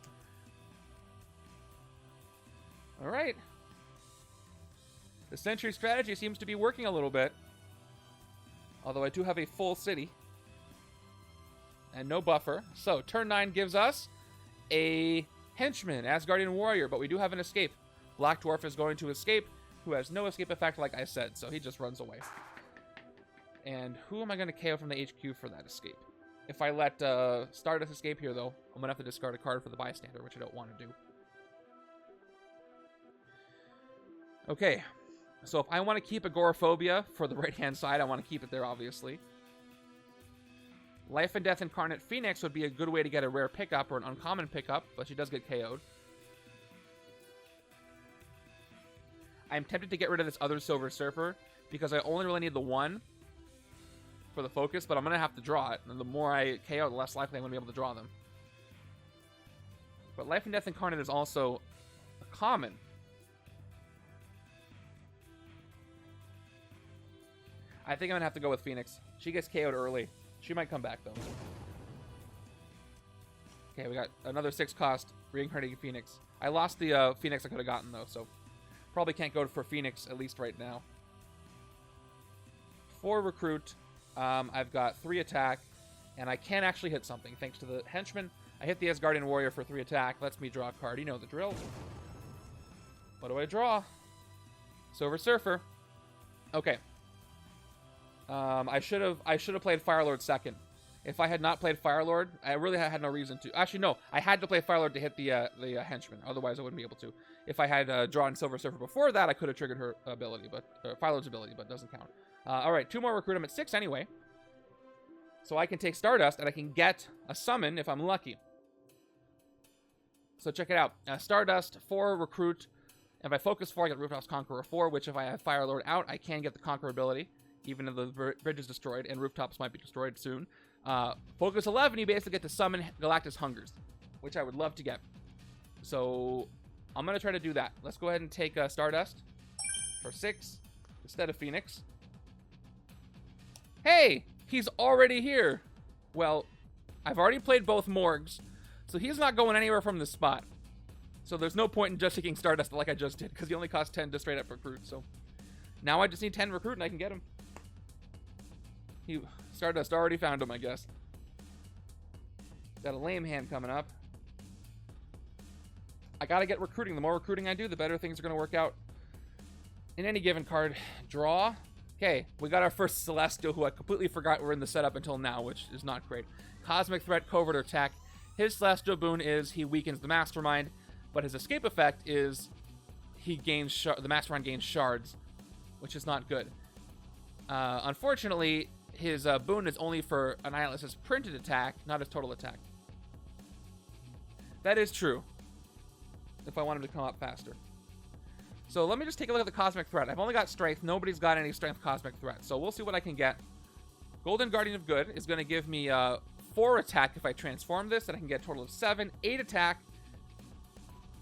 Alright. The Sentry strategy seems to be working a little bit. Although I do have a full city. And no buffer. So, turn 9 gives us a Henchman, Asgardian Warrior, but we do have an escape. Black Dwarf is going to escape, who has no escape effect like I said, so he just runs away. And who am I going to KO from the HQ for that escape? If I let Stardust escape here, though, I'm going to have to discard a card for the Bystander, which I don't want to do. Okay, so if I want to keep Agoraphobia for the right-hand side, I want to keep it there, obviously. Life and Death Incarnate Phoenix would be a good way to get a rare pickup or an uncommon pickup, but she does get KO'd. I'm tempted to get rid of this other Silver Surfer because I only really need the 1 for the focus, but I'm going to have to draw it. And the more I KO, the less likely I'm going to be able to draw them. But Life and Death Incarnate is also a common. I think I'm going to have to go with Phoenix. She gets KO'd early. She might come back, though. Okay, we got another 6 cost Reincarnating Phoenix. I lost the Phoenix I could have gotten, though, so probably can't go for Phoenix, at least right now. 4 recruit. I've got 3 attack, and I can actually hit something, thanks to the Henchman. I hit the Asgardian Warrior for 3 attack. Lets me draw a card. You know the drill. What do I draw? Silver Surfer. Okay. I should have played Firelord second. If I had not played Firelord, I really had no reason to. Actually, no. I had to play Firelord to hit the Henchman. Otherwise, I wouldn't be able to. If I had drawn Silver Surfer before that, I could have triggered her ability, but Firelord's ability, but it doesn't count. All right, 2 more recruit. I'm at 6 anyway. So I can take Stardust, and I can get a summon if I'm lucky. So check it out. Stardust, 4 recruit. If I focus 4, I get Rooftops Conqueror 4, which if I have Firelord out, I can get the Conqueror ability, even if the bridge is destroyed, and Rooftops might be destroyed soon. Focus 11, you basically get to summon Galactus Hungers, which I would love to get. So I'm going to try to do that. Let's go ahead and take Stardust for 6 instead of Phoenix. Hey, he's already here. Well, I've already played both Morgs, so he's not going anywhere from this spot. So there's no point in just taking Stardust like I just did, because he only costs 10 to straight up recruit. So now I just need 10 recruit and I can get him. Stardust already found him, I guess. Got a lame hand coming up. I gotta get recruiting. The more recruiting I do, the better things are gonna work out. In any given card, draw, Okay, we got our first Celestial, who I completely forgot were in the setup until now, which is not great. Cosmic Threat, Covert Attack. His Celestial boon is he weakens the Mastermind, but his escape effect is he gains the Mastermind gains shards, which is not good. Unfortunately, his boon is only for Annihilus' printed attack, not his total attack. That is true, if I want him to come up faster. So let me just take a look at the Cosmic Threat. I've only got Strength. Nobody's got any Strength Cosmic Threat. So we'll see what I can get. Golden Guardian of Good is going to give me 4 attack if I transform this, and I can get a total of 7. 8 attack.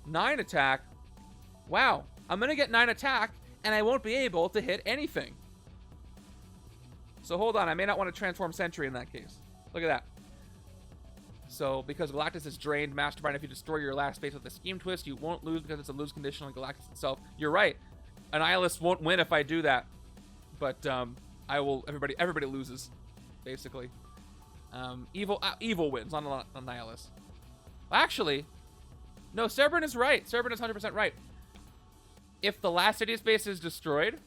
9 attack. Wow. I'm going to get 9 attack, and I won't be able to hit anything. So hold on. I may not want to transform Sentry in that case. Look at that. So, because Galactus is drained, Mastermind, if you destroy your last space with a Scheme Twist, you won't lose because it's a lose condition on Galactus itself. You're right. Annihilus won't win if I do that. But, I will... Everybody loses, basically. Evil wins on Annihilus. Actually, no, Cerebrin is right. Cerebrin is 100% right. If the last city space is destroyed...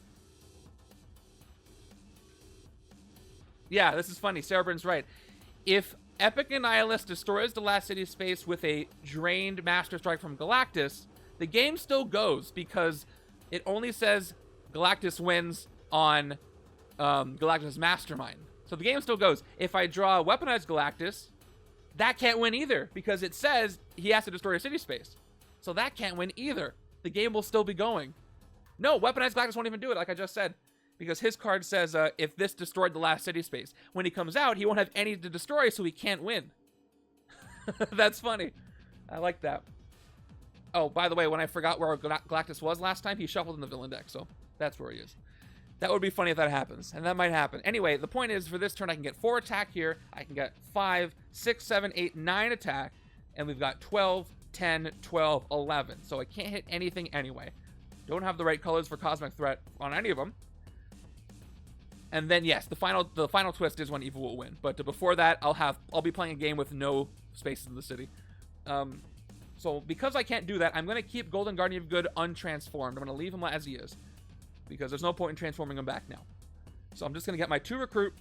Yeah, this is funny. Cerebrin's right. If Epic Annihilus destroys the last city space with a drained Master Strike from Galactus, the game still goes because it only says Galactus wins on Galactus' Mastermind. So the game still goes. If I draw Weaponized Galactus, that can't win either because it says he has to destroy a city space. So that can't win either. The game will still be going. No, Weaponized Galactus won't even do it, like I just said. Because his card says, if this destroyed the last city space. When he comes out, he won't have any to destroy, so he can't win. That's funny. I like that. Oh, by the way, when I forgot where Galactus was last time, he shuffled in the villain deck, so that's where he is. That would be funny if that happens, and that might happen. Anyway, the point is, for this turn, I can get 4 attack here. I can get 5, 6, 7, 8, 9 attack, and we've got 12, 10, 12, 11. So I can't hit anything anyway. Don't have the right colors for Cosmic Threat on any of them. And then yes, the final twist is when evil will win. But before that, I'll be playing a game with no spaces in the city. So because I can't do that, I'm gonna keep Golden Guardian of Good untransformed. I'm gonna leave him as he is because there's no point in transforming him back now. So I'm just gonna get my 2 recruit.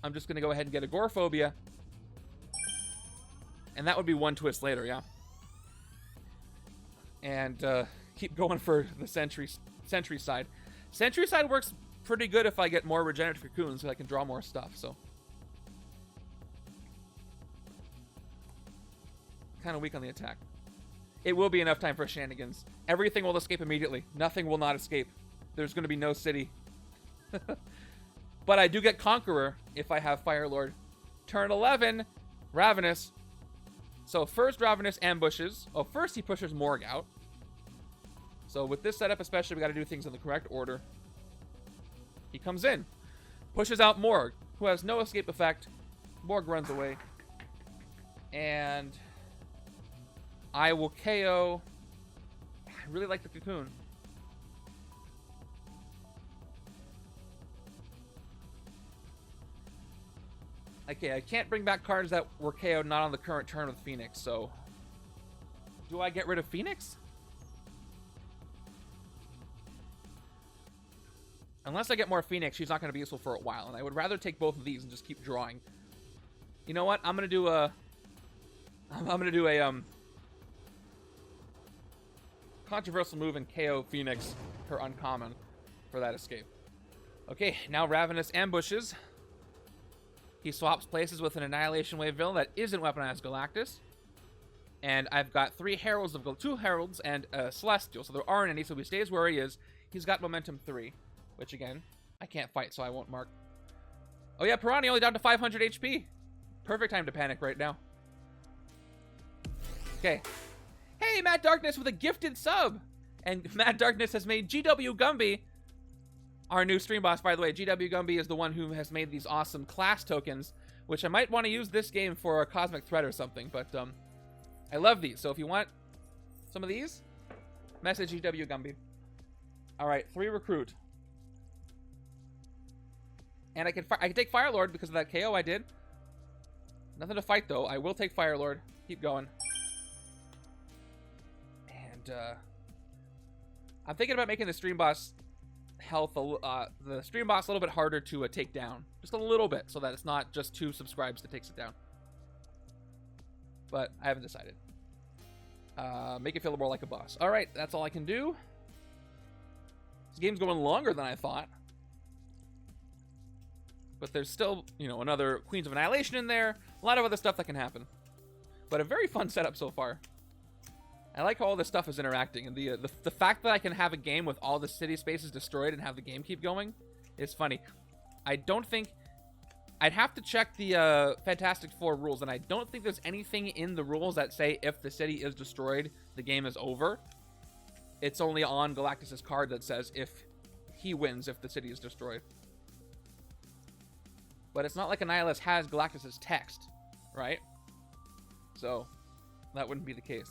I'm just gonna go ahead and get Agoraphobia, and that would be 1 twist later, yeah. And keep going for the Sentry side. Sentry side works pretty good if I get more regenerative cocoons so I can draw more stuff, so. Kind of weak on the attack. It will be enough time for shenanigans. Everything will escape immediately. Nothing will not escape. There's going to be no city. But I do get Conqueror if I have Fire Lord. Turn 11, Ravenous. So first Ravenous ambushes. Oh, first he pushes Morg out. So with this setup especially, we got to do things in the correct order. He comes in, pushes out Morg, who has no escape effect. Morg runs away. And I will KO. I really like the cocoon. Okay, I can't bring back cards that were KO'd not on the current turn with Phoenix, so... Do I get rid of Phoenix? Unless I get more Phoenix, she's not going to be useful for a while. And I would rather take both of these and just keep drawing. You know what? I'm going to do a controversial move and KO Phoenix, her uncommon, for that escape. Okay, now Ravenous ambushes. He swaps places with an Annihilation Wave villain that isn't weaponized Galactus. And I've got 2 Heralds and a Celestial, so there aren't any, so he stays where he is. He's got Momentum 3. Which, again, I can't fight, so I won't mark. Oh, yeah, Piranha only down to 500 HP. Perfect time to panic right now. Okay. Hey, Matt Darkness with a gifted sub. And Matt Darkness has made GW Gumby our new stream boss. By the way, GW Gumby is the one who has made these awesome class tokens, which I might want to use this game for a Cosmic Threat or something. But I love these. So if you want some of these, message GW Gumby. All right, 3 recruit. And I can take Fire Lord because of that KO I did. Nothing to fight, though. I will take Fire Lord. Keep going. And I'm thinking about making the stream boss health, the stream boss a little bit harder to take down. Just a little bit, so that it's not just 2 subscribes that takes it down. But I haven't decided. Make it feel more like a boss. All right, that's all I can do. This game's going longer than I thought. But there's still, you know, another Queens of Annihilation in there. A lot of other stuff that can happen. But a very fun setup so far. I like how all this stuff is interacting. And the fact that I can have a game with all the city spaces destroyed and have the game keep going is funny. I don't think... I'd have to check the Fantastic Four rules, and I don't think there's anything in the rules that say if the city is destroyed, the game is over. It's only on Galactus' card that says if he wins if the city is destroyed. But it's not like Annihilus has Galactus' text, right? So, that wouldn't be the case.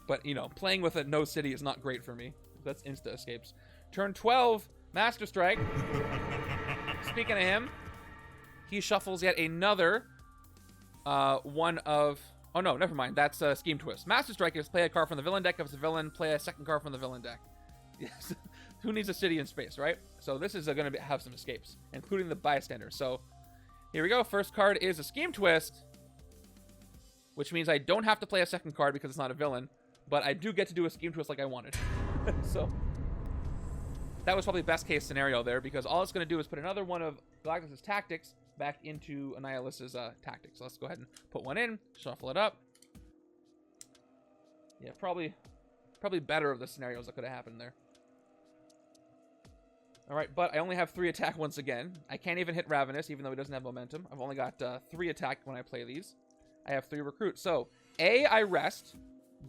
But, you know, playing with a no city is not great for me. That's insta escapes. Turn 12, Master Strike. Speaking of him, he shuffles yet another one of... Oh, no, never mind. That's Scheme Twist. Master Strike is play a card from the villain deck. If it's a villain, play a second card from the villain deck. Yes. Who needs a city in space, right? So this is going to have some escapes, including the bystander. So here we go. First card is a Scheme Twist, which means I don't have to play a second card because it's not a villain, but I do get to do a Scheme Twist like I wanted. So that was probably best case scenario there, because all it's going to do is put another one of Galactus' tactics back into Annihilus' tactics. So let's go ahead and put one in, shuffle it up. Yeah, probably better of the scenarios that could have happened there. All right, but I only have 3 attack once again. I can't even hit Ravenous, even though he doesn't have momentum. I've only got 3 attack when I play these. I have 3 recruit. So, A, I rest.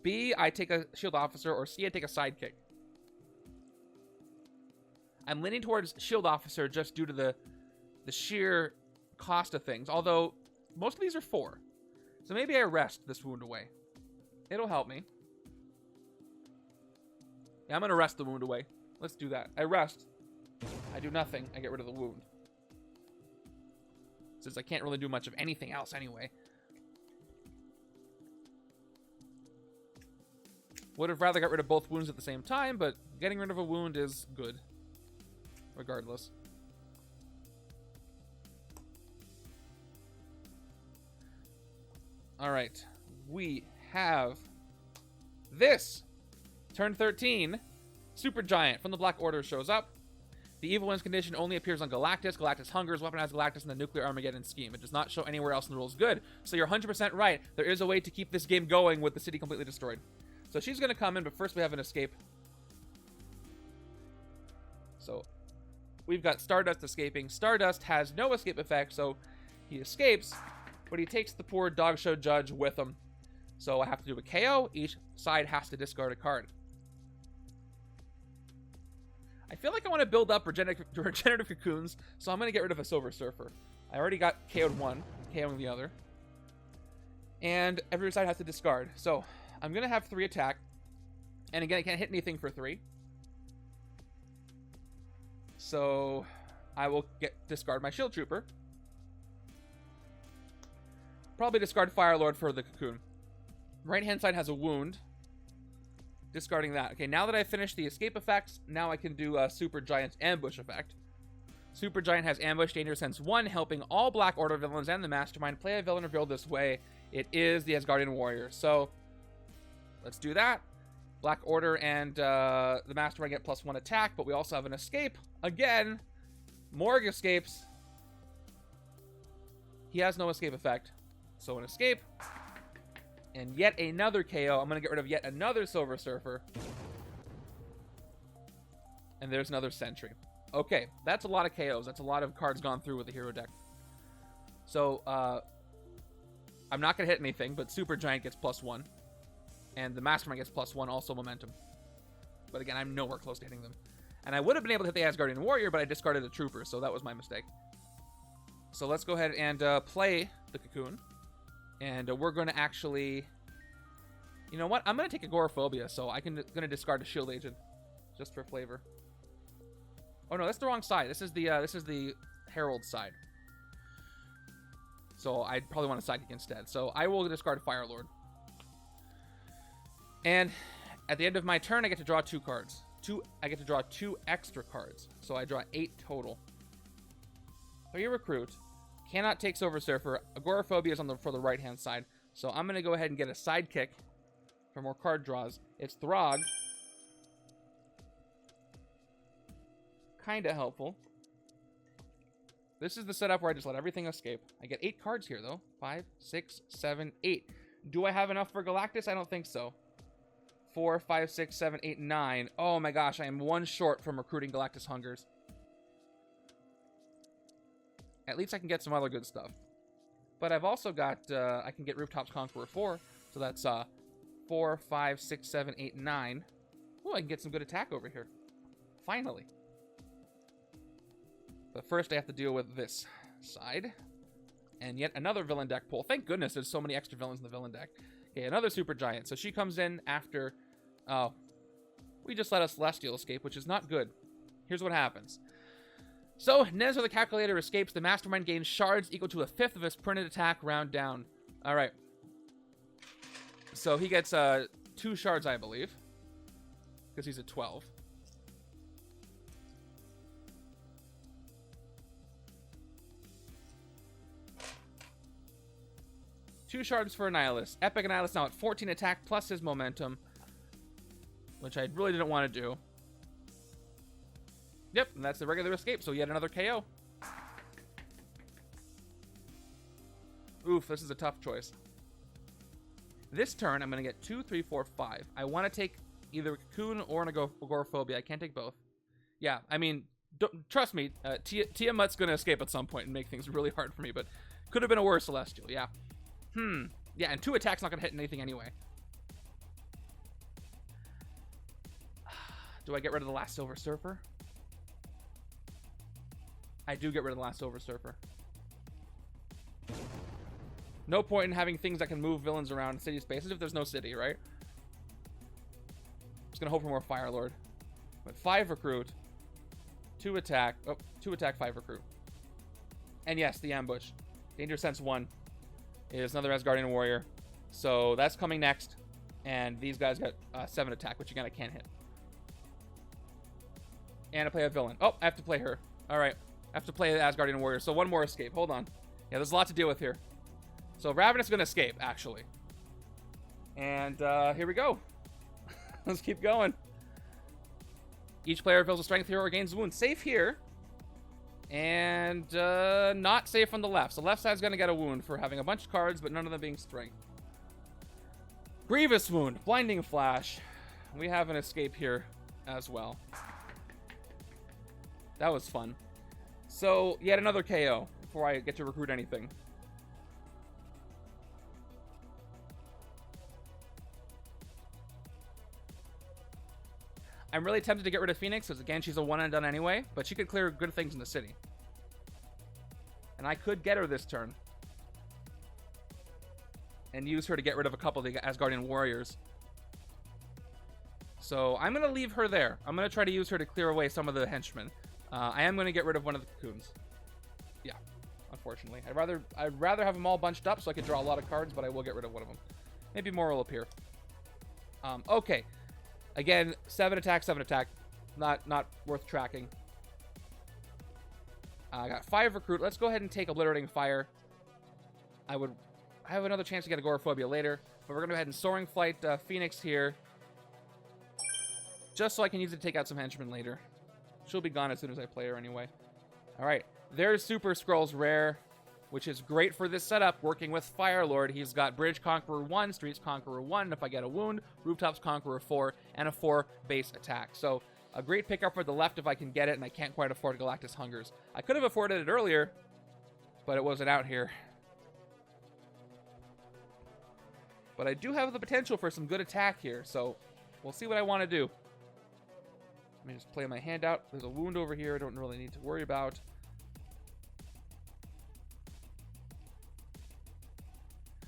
B, I take a shield officer. Or C, I take a sidekick. I'm leaning towards shield officer just due to the sheer cost of things. Although, most of these are 4. So maybe I rest this wound away. It'll help me. Yeah, I'm going to rest the wound away. Let's do that. I rest. I do nothing. I get rid of the wound. Since I can't really do much of anything else anyway. Would have rather got rid of both wounds at the same time, but getting rid of a wound is good. Regardless. Alright. We have this. Turn 13. Supergiant from the Black Order shows up. The Evil One's condition only appears on Galactus. Galactus hungers, weaponized Galactus, and the Nuclear Armageddon scheme. It does not show anywhere else in the rules. Good. So you're 100% right. There is a way to keep this game going with the city completely destroyed. So she's going to come in, but first we have an escape. So we've got Stardust escaping. Stardust has no escape effect, so he escapes, but he takes the poor dog show judge with him. So I have to do a KO. Each side has to discard a card. I feel like I want to build up regenerative cocoons, so I'm going to get rid of a Silver Surfer. I already got KO'd one, KOing the other. And every side has to discard. So I'm going to have 3 attack. And again, I can't hit anything for 3. So I will discard my Shield Trooper. Probably discard Firelord for the cocoon. Right-hand side has a wound. Discarding that. Okay, now that I've finished the escape effects, now I can do a Supergiant's ambush effect. Supergiant has ambush, danger sense 1, helping all Black Order villains and the Mastermind. Play a villain revealed this way. It is the Asgardian warrior. So let's do that. Black Order and the Mastermind get +1 attack, but we also have an escape. Again, Morg escapes. He has no escape effect. So an escape. And yet another KO. I'm going to get rid of yet another Silver Surfer. And there's another Sentry. Okay, that's a lot of KOs. That's a lot of cards gone through with the hero deck. So, I'm not going to hit anything, but Supergiant gets +1. And the Mastermind gets +1, also momentum. But again, I'm nowhere close to hitting them. And I would have been able to hit the Asgardian Warrior, but I discarded a Trooper, so that was my mistake. So let's go ahead and play the Cocoon. And we're going to actually... You know what? I'm going to take Agoraphobia, so I'm going to discard a Shield Agent. Just for flavor. Oh no, that's the wrong side. This is the Herald side. So I'd probably want a Sidekick instead. So I will discard Firelord. And at the end of my turn, I get to draw 2 cards. I get to draw 2 extra cards. So I draw 8 total. 3 recruit. Cannot take Silver Surfer. Agoraphobia is for the right-hand side. So I'm going to go ahead and get a sidekick for more card draws. It's Throg. Kind of helpful. This is the setup where I just let everything escape. I get 8 cards here, though. 5, 6, 7, 8. Do I have enough for Galactus? I don't think so. 4, 5, 6, 7, 8, 9. Oh my gosh, I am 1 short from recruiting Galactus Hungers. At least I can get some other good stuff. But I've also got, I can get Rooftops Conqueror 4. So that's 4, 5, 6, 7, 8, 9. Oh, I can get some good attack over here. Finally. But first I have to deal with this side. And yet another villain deck pull. Thank goodness there's so many extra villains in the villain deck. Okay, another Super Giant. So she comes in after... Oh. We just let a Celestial escape, which is not good. Here's what happens. So, Nezra the Calculator escapes. The Mastermind gains shards equal to 1/5 of his printed attack round down. Alright. So he gets 2 shards, I believe. Because he's a 12. Two shards for Annihilus. Epic Annihilus now at 14 attack plus his momentum. Which I really didn't want to do. Yep, and that's the regular escape, so yet another KO. Oof, this is a tough choice. This turn, I'm going to get 2, 3, 4, 5. I want to take either a Cocoon or an Agoraphobia. I can't take both. Yeah, I mean, trust me, Tiamat's going to escape at some point and make things really hard for me, but could have been a worse Celestial, yeah. Yeah, and 2 attacks not going to hit anything anyway. Do I get rid of the last Silver Surfer? I do get rid of the last Silver Surfer. No point in having things that can move villains around city spaces if there's no city, right? Just gonna hope for more Fire Lord. But 5 recruit. 2 attack. Oh, 2 attack, 5 recruit. And yes, the ambush. Danger Sense 1 is another Asgardian warrior. So that's coming next. And these guys got 7 attack, which again I can't hit. And I play a villain. Oh, I have to play her. Alright. I have to play the Asgardian warrior. So 1 more escape. Hold on. Yeah, there's a lot to deal with here. So Ravenous is going to escape, actually. And here we go. Let's keep going. Each player reveals a strength hero or gains a wound. Safe here. And not safe on the left. So left side's going to get a wound for having a bunch of cards, but none of them being strength. Grievous wound. Blinding flash. We have an escape here as well. That was fun. So, yet another KO before I get to recruit anything. I'm really tempted to get rid of Phoenix, because again, she's a one and done anyway, but she could clear good things in the city. And I could get her this turn. And use her to get rid of a couple of the Asgardian warriors. So, I'm going to leave her there. I'm going to try to use her to clear away some of the henchmen. I am going to get rid of one of the cocoons. Yeah, unfortunately. I'd rather have them all bunched up so I could draw a lot of cards, but I will get rid of one of them. Maybe more will appear. Okay. Again, 7 attack, 7 attack. Not worth tracking. I got 5 recruit. Let's go ahead and take Obliterating Fire. I have another chance to get Agoraphobia later, but we're going to go ahead and Soaring Flight Phoenix here. Just so I can use it to take out some henchmen later. She'll be gone as soon as I play her anyway. Alright, there's Super-Skrull's rare, which is great for this setup, working with Fire Lord. He's got Bridge Conqueror 1, Streets Conqueror 1, if I get a wound, Rooftops Conqueror 4, and a 4 base attack. So, a great pickup for the left if I can get it, and I can't quite afford Galactus Hungers. I could have afforded it earlier, but it wasn't out here. But I do have the potential for some good attack here, so we'll see what I want to do. Let me just play my hand out. There's a wound over here I don't really need to worry about.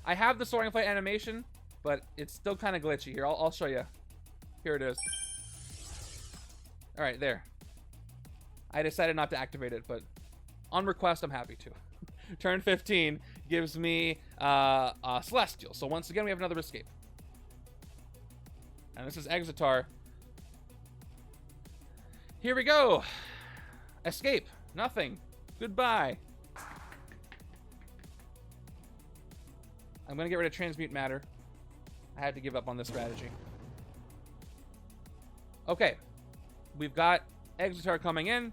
I have the Soaring Flight animation, but it's still kind of glitchy here. I'll show you. Here it is. Alright, there. I decided not to activate it, but on request, I'm happy to. Turn 15 gives me a Celestial. So once again, we have another escape. And this is Exitar. Here we go. Escape. Nothing. Goodbye. I'm going to get rid of Transmute Matter. I had to give up on this strategy. Okay. We've got Exitar coming in.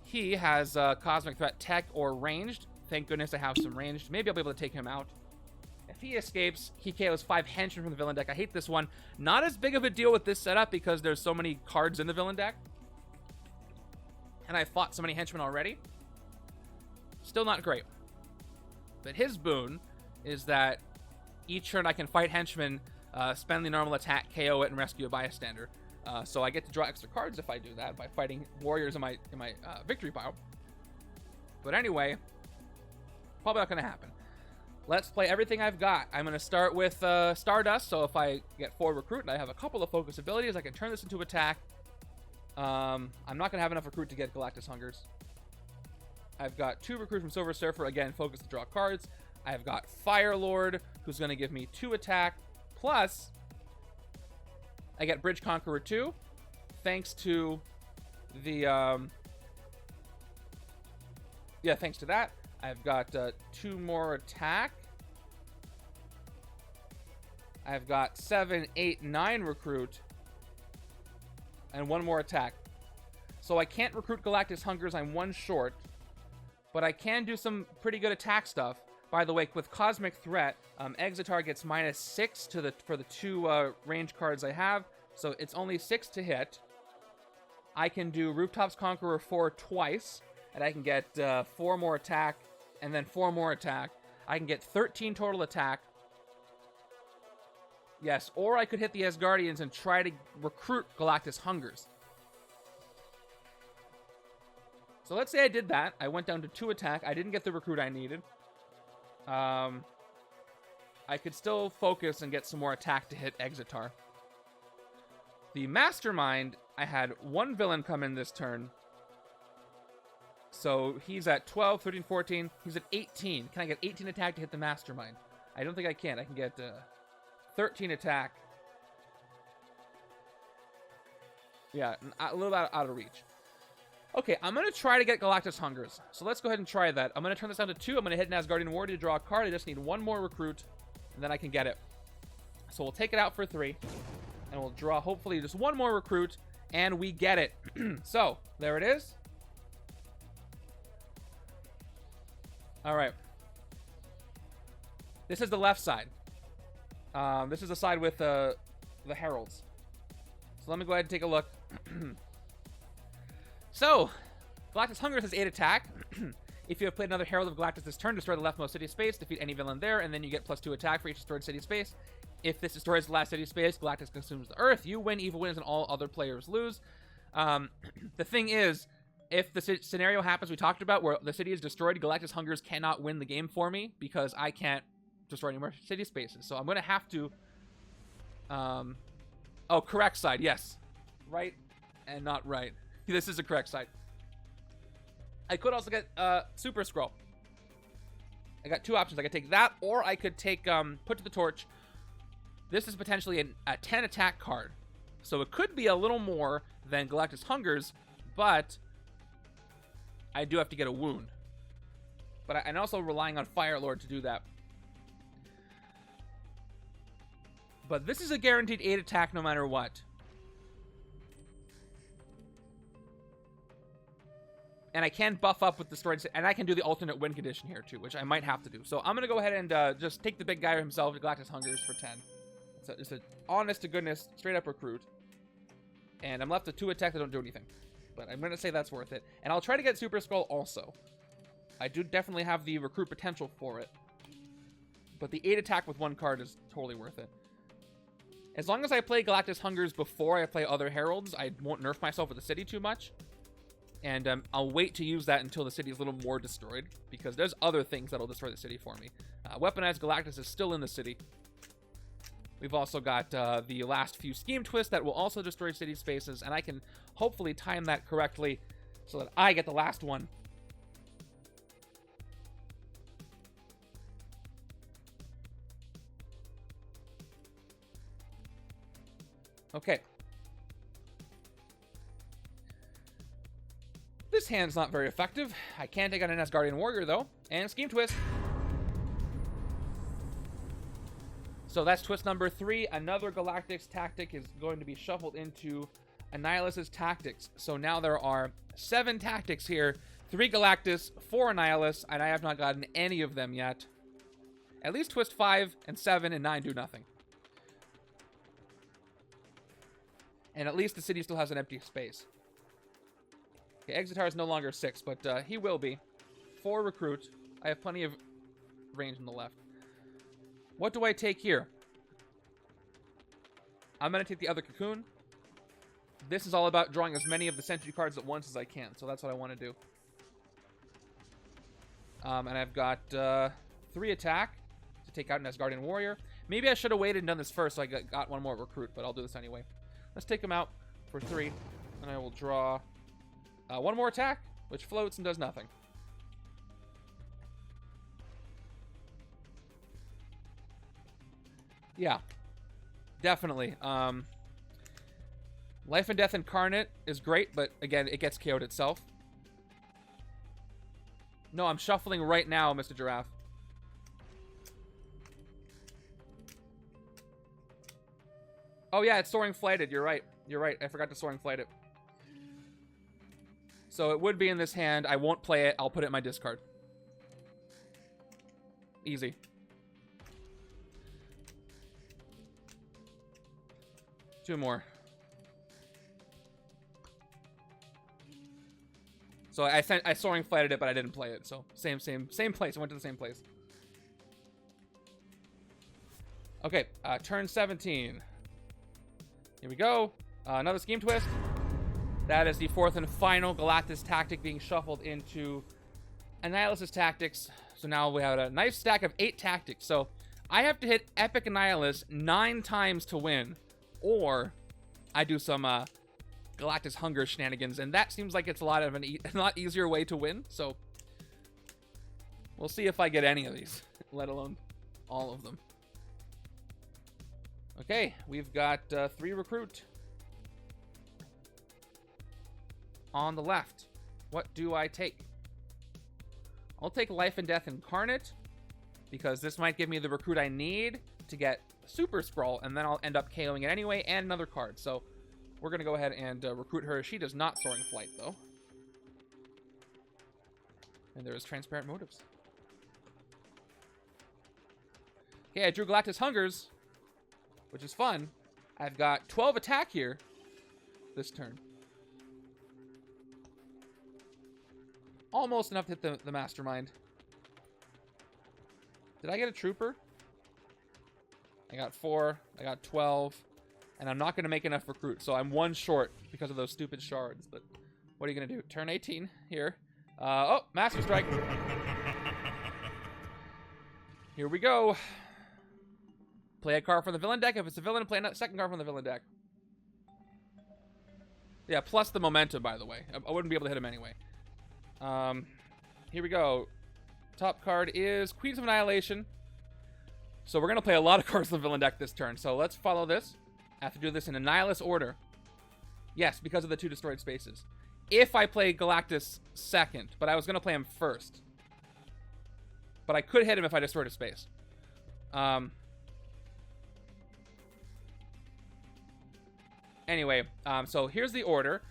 He has Cosmic Threat Tech or Ranged. Thank goodness I have some Ranged. Maybe I'll be able to take him out. If he escapes, he KOs 5 Henchmen from the villain deck. I hate this one. Not as big of a deal with this setup because there's so many cards in the villain deck. And I fought so many Henchmen already. Still not great. But his boon is that each turn I can fight Henchmen, spend the normal attack, KO it, and rescue a bystander. So I get to draw extra cards if I do that by fighting warriors in my victory pile. But anyway, probably not going to happen. Let's play everything I've got. I'm going to start with Stardust, so if I get 4 recruit and I have a couple of focus abilities, I can turn this into attack. I'm not going to have enough recruit to get Galactus Hungers. I've got 2 recruit from Silver Surfer, again, focus to draw cards. I've got Fire Lord, who's going to give me 2 attack, plus I get Bridge Conqueror 2, thanks to the, thanks to that. I've got 2 more attack. I've got 7, 8, 9 recruit, and 1 more attack. So I can't recruit Galactus Hungers, I'm 1 short, but I can do some pretty good attack stuff. By the way, with Cosmic Threat, Exitar gets -6 for the 2 range cards I have, so it's only 6 to hit. I can do Rooftops Conqueror 4 twice, and I can get 4 more attack, and then 4 more attack. I can get 13 total attack. Yes, or I could hit the Asgardians and try to recruit Galactus Hungers. So let's say I did that. I went down to 2 attack. I didn't get the recruit I needed. I could still focus and get some more attack to hit Exitar. The Mastermind, I had 1 villain come in this turn. So he's at 12, 13, 14. He's at 18. Can I get 18 attack to hit the Mastermind? I don't think I can. I can get 13 attack. Yeah, a little out of reach. Okay, I'm going to try to get Galactus Hungers. So let's go ahead and try that. I'm going to turn this down to 2. I'm going to hit an Asgardian Warrior to draw a card. I just need 1 more recruit, and then I can get it. So we'll take it out for 3, and we'll draw hopefully just 1 more recruit, and we get it. So, there it is. All right. This is the left side. This is the side with the Heralds. So let me go ahead and take a look. So, Galactus Hungers has 8 attack. If you have played another Herald of Galactus this turn, destroy the leftmost city space, defeat any villain there, and then you get +2 attack for each destroyed city space. If this destroys the last city space, Galactus consumes the Earth. You win, Evil wins, and all other players lose. The thing is, if the scenario happens we talked about where the city is destroyed, Galactus Hungers cannot win the game for me because I can't destroy any more city spaces. So I'm going to have to... oh, correct side, yes. Right and not right. This is the correct side. I could also get Super-Skrull. I got 2 options. I could take that, or I could take Put to the Torch. This is potentially a 10 attack card. So it could be a little more than Galactus Hungers, but I do have to get a wound. But I'm also relying on Fire Lord to do that. But this is a guaranteed 8 attack no matter what. And I can buff up with the storage, and I can do the alternate win condition here too, which I might have to do. So I'm going to go ahead and just take the big guy himself, Galactus Hungers, for 10. So it's an honest to goodness, straight up recruit. And I'm left with 2 attack that don't do anything. But I'm going to say that's worth it. And I'll try to get Super-Skrull also. I do definitely have the recruit potential for it. But the 8 attack with 1 card is totally worth it. As long as I play Galactus Hungers before I play other Heralds, I won't nerf myself with the city too much. And I'll wait to use that until the city is a little more destroyed, because there's other things that'll destroy the city for me. Weaponized Galactus is still in the city. We've also got the last few Scheme Twists that will also destroy city spaces, and I can hopefully time that correctly so that I get the last one. Okay. This hand's not very effective. I can take out an Asgardian warrior, though. And Scheme Twist. So that's twist number 3. Another Galactus tactic is going to be shuffled into Annihilus's tactics. So now there are 7 tactics here. 3 Galactus, 4 Annihilus, and I have not gotten any of them yet. At least twist 5 and 7 and 9 do nothing. And at least the city still has an empty space. Okay, Exitar is no longer 6, but he will be. 4 recruit. I have plenty of range on the left. What do I take here? I'm going to take the other Cocoon. This is all about drawing as many of the Sentry cards at once as I can, so that's what I want to do. And I've got 3 attack to take out an Asgardian warrior. Maybe I should have waited and done this first so I got 1 more recruit, but I'll do this anyway. Let's take him out for 3, and I will draw 1 more attack, which floats and does nothing. Yeah, definitely. Life and Death Incarnate is great, but again, it gets KO'd itself. No, I'm shuffling right now, Mr. Giraffe. Oh yeah, it's Soaring Flighted. You're right. You're right. I forgot to Soaring Flight it. So it would be in this hand. I won't play it. I'll put it in my discard. Easy. Two more. So I Soaring Flighted it, but I didn't play it. So same place. I went to the same place. Okay, turn 17. Here we go. Another Scheme Twist. That is the 4th and final Galactus tactic being shuffled into Annihilus's tactics. So now we have a nice stack of 8 tactics. So I have to hit Epic Annihilus 9 times to win, or I do some Galactus Hunger shenanigans, and that seems like it's a lot easier way to win. So we'll see if I get any of these, let alone all of them. Okay, we've got 3 recruit on the left. What do I take? I'll take Life and Death Incarnate, because this might give me the recruit I need to get Super-Skrull, and then I'll end up KOing it anyway, and another card. So we're going to go ahead and recruit her. She does not Soaring Flight, though. And there is Transparent Motives. Okay, I drew Galactus Hungers, which is fun. I've got 12 attack here this turn. Almost enough to hit the Mastermind. Did I get a Trooper? I got 4. I got 12. And I'm not going to make enough recruit, so I'm 1 short because of those stupid shards. But what are you going to do? Turn 18 here. Oh, Master Strike. Here we go. Play a card from the villain deck. If it's a villain, play a second card from the villain deck. Yeah, plus the momentum, by the way. I wouldn't be able to hit him anyway. Here we go. Top card is Queens of Annihilation. So we're going to play a lot of cards from the villain deck this turn. So let's follow this. I have to do this in Annihilus order. Yes, because of the 2 destroyed spaces. If I play Galactus second, but I was going to play him first. But I could hit him if I destroyed a space. Anyway, so here's the order.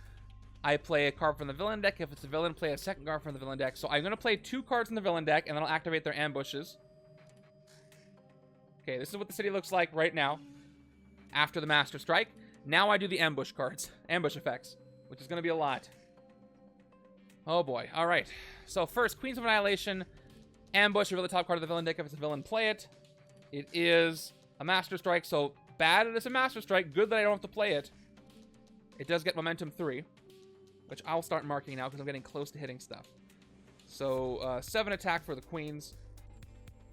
I play a card from the villain deck. If it's a villain, play a second card from the villain deck. So I'm going to play 2 cards in the villain deck, and then I'll activate their ambushes. Okay, this is what the city looks like right now after the Master Strike. Now I do the ambush cards, ambush effects, which is going to be a lot. Oh boy. All right. So first, Queens of Annihilation, ambush, reveal the top card of the villain deck. If it's a villain, play it. It is a Master Strike, so bad that it's a Master Strike. Good that I don't have to play it. It does get momentum 3, which I'll start marking now because I'm getting close to hitting stuff. So 7 attack for the Queens.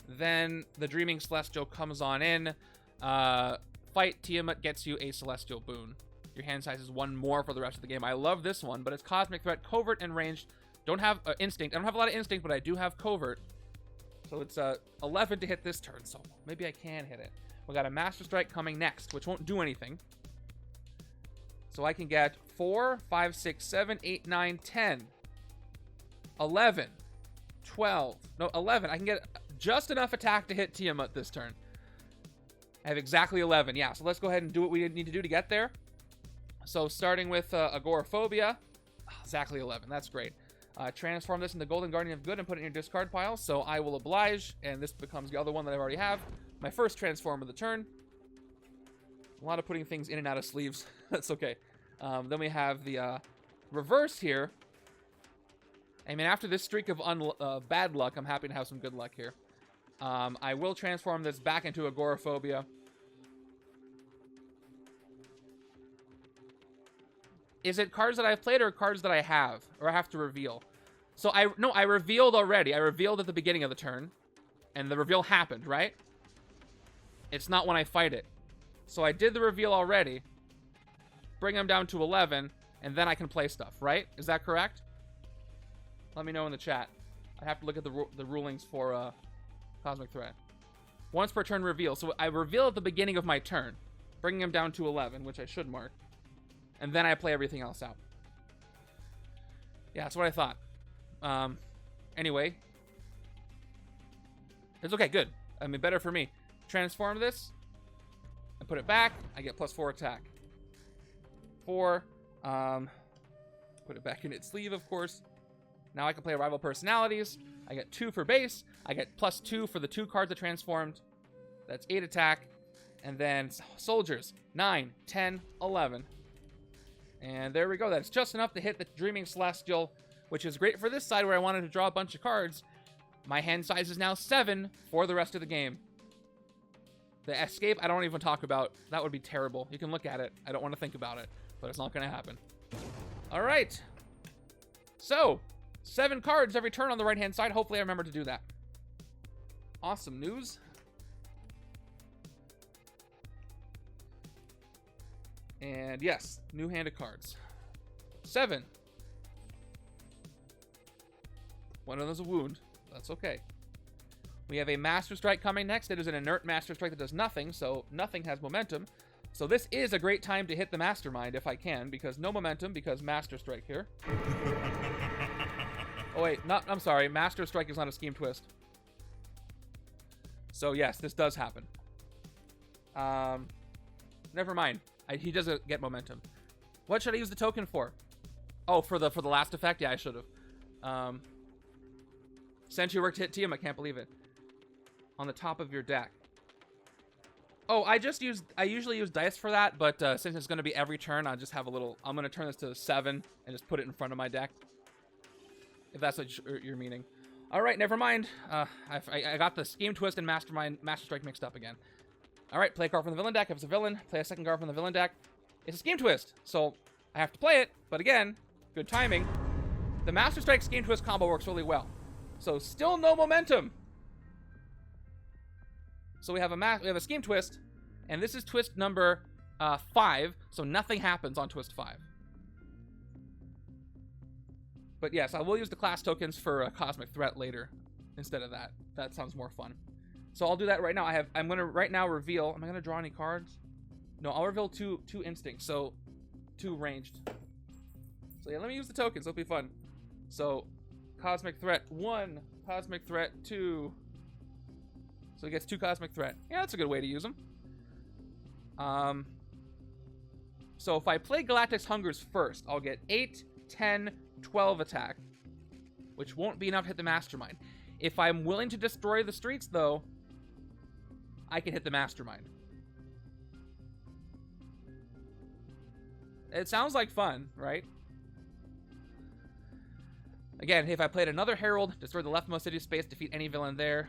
Then the Dreaming Celestial comes on in. Fight Tiamat gets you a Celestial boon. Your hand size is 1 more for the rest of the game. I love this one, but it's Cosmic Threat, Covert, and Ranged. Don't have Instinct. I don't have a lot of Instinct, but I do have Covert. So it's 11 to hit this turn, so maybe I can hit it. We got a Master Strike coming next, which won't do anything. So I can get 4, 5, 6, 7, 8, 9, 10, 11, 12. No, 11. I can get just enough attack to hit Tiamat this turn. I have exactly 11. Yeah, so let's go ahead and do what we need to do to get there. So starting with Agoraphobia. Exactly 11. That's great. Transform this into Golden Guardian of Good and put it in your discard pile. So I will oblige, and this becomes the other one that I already have. My first transform of the turn. A lot of putting things in and out of sleeves. That's okay. Then we have the reverse here. I mean, after this streak of bad luck, I'm happy to have some good luck here. I will transform this back into Agoraphobia. Is it cards that I've played or cards that I have? Or I have to reveal? So I revealed already. I revealed at the beginning of the turn. And the reveal happened, right? It's not when I fight it. So I did the reveal already. Bring them down to 11. And then I can play stuff, right? Is that correct? Let me know in the chat. I have to look at the rulings for Cosmic Threat. Once per turn reveal. So I reveal at the beginning of my turn. Bringing them down to 11, which I should mark. And then I play everything else out. Yeah, that's what I thought. Anyway. It's okay, good. I mean, better for me. Transform this. And put it back. I get +4 attack. 4. Put it back in its sleeve, of course. Now I can play Rival Personalities. I get 2 for base. I get +2 for the 2 cards that transformed. That's 8 attack. And then Soldiers. 9, 10, 11. And there we go. That's just enough to hit the Dreaming Celestial, which is great for this side where I wanted to draw a bunch of cards. My hand size is now 7 for the rest of the game. The escape, I don't even talk about. That would be terrible. You can look at it. I don't want to think about it, but it's not going to happen. All right. So, 7 cards every turn on the right-hand side. Hopefully I remember to do that. Awesome news. And yes, new hand of cards. 7. One of them's a wound. That's okay. We have a Master Strike coming next. It is an inert Master Strike that does nothing, so nothing has momentum. So this is a great time to hit the Mastermind if I can, because no momentum, because Master Strike here. Oh wait, I'm sorry. Master Strike is not a Scheme Twist. So yes, this does happen. Never mind. He doesn't get momentum. What should I use the token for? Oh, for the last effect? Yeah, I should have. Sentry worked hit Tiamat. I can't believe it. On the top of your deck. Oh, I usually use dice for that, but since it's going to be every turn, I'll just have a little. I'm going to turn this to 7 and just put it in front of my deck. If that's what you're meaning. All right, never mind. I got the Scheme Twist and Master Strike mixed up again. All right, play a card from the villain deck. If it's a villain, play a second card from the villain deck. It's a Scheme Twist, so I have to play it. But again, good timing. The Master Strike Scheme Twist combo works really well. So still no momentum. So we have a Scheme Twist, and this is twist number 5. So nothing happens on twist 5. But yes, I will use the class tokens for a Cosmic Threat later instead of that. That sounds more fun. So I'll do that right now. I'm gonna right now reveal. Am I gonna draw any cards? No, I'll reveal two instincts. So 2 ranged. So yeah, let me use the tokens. It'll be fun. So Cosmic Threat 1, Cosmic Threat 2. So he gets 2 Cosmic Threat. Yeah, that's a good way to use them. So if I play Galactus Hungers first, I'll get 8, 10, 12 attack, which won't be enough to hit the Mastermind. If I'm willing to destroy the streets, though, I can hit the Mastermind. It sounds like fun, right? Again, if I played another Herald, destroy the leftmost city space, defeat any villain there,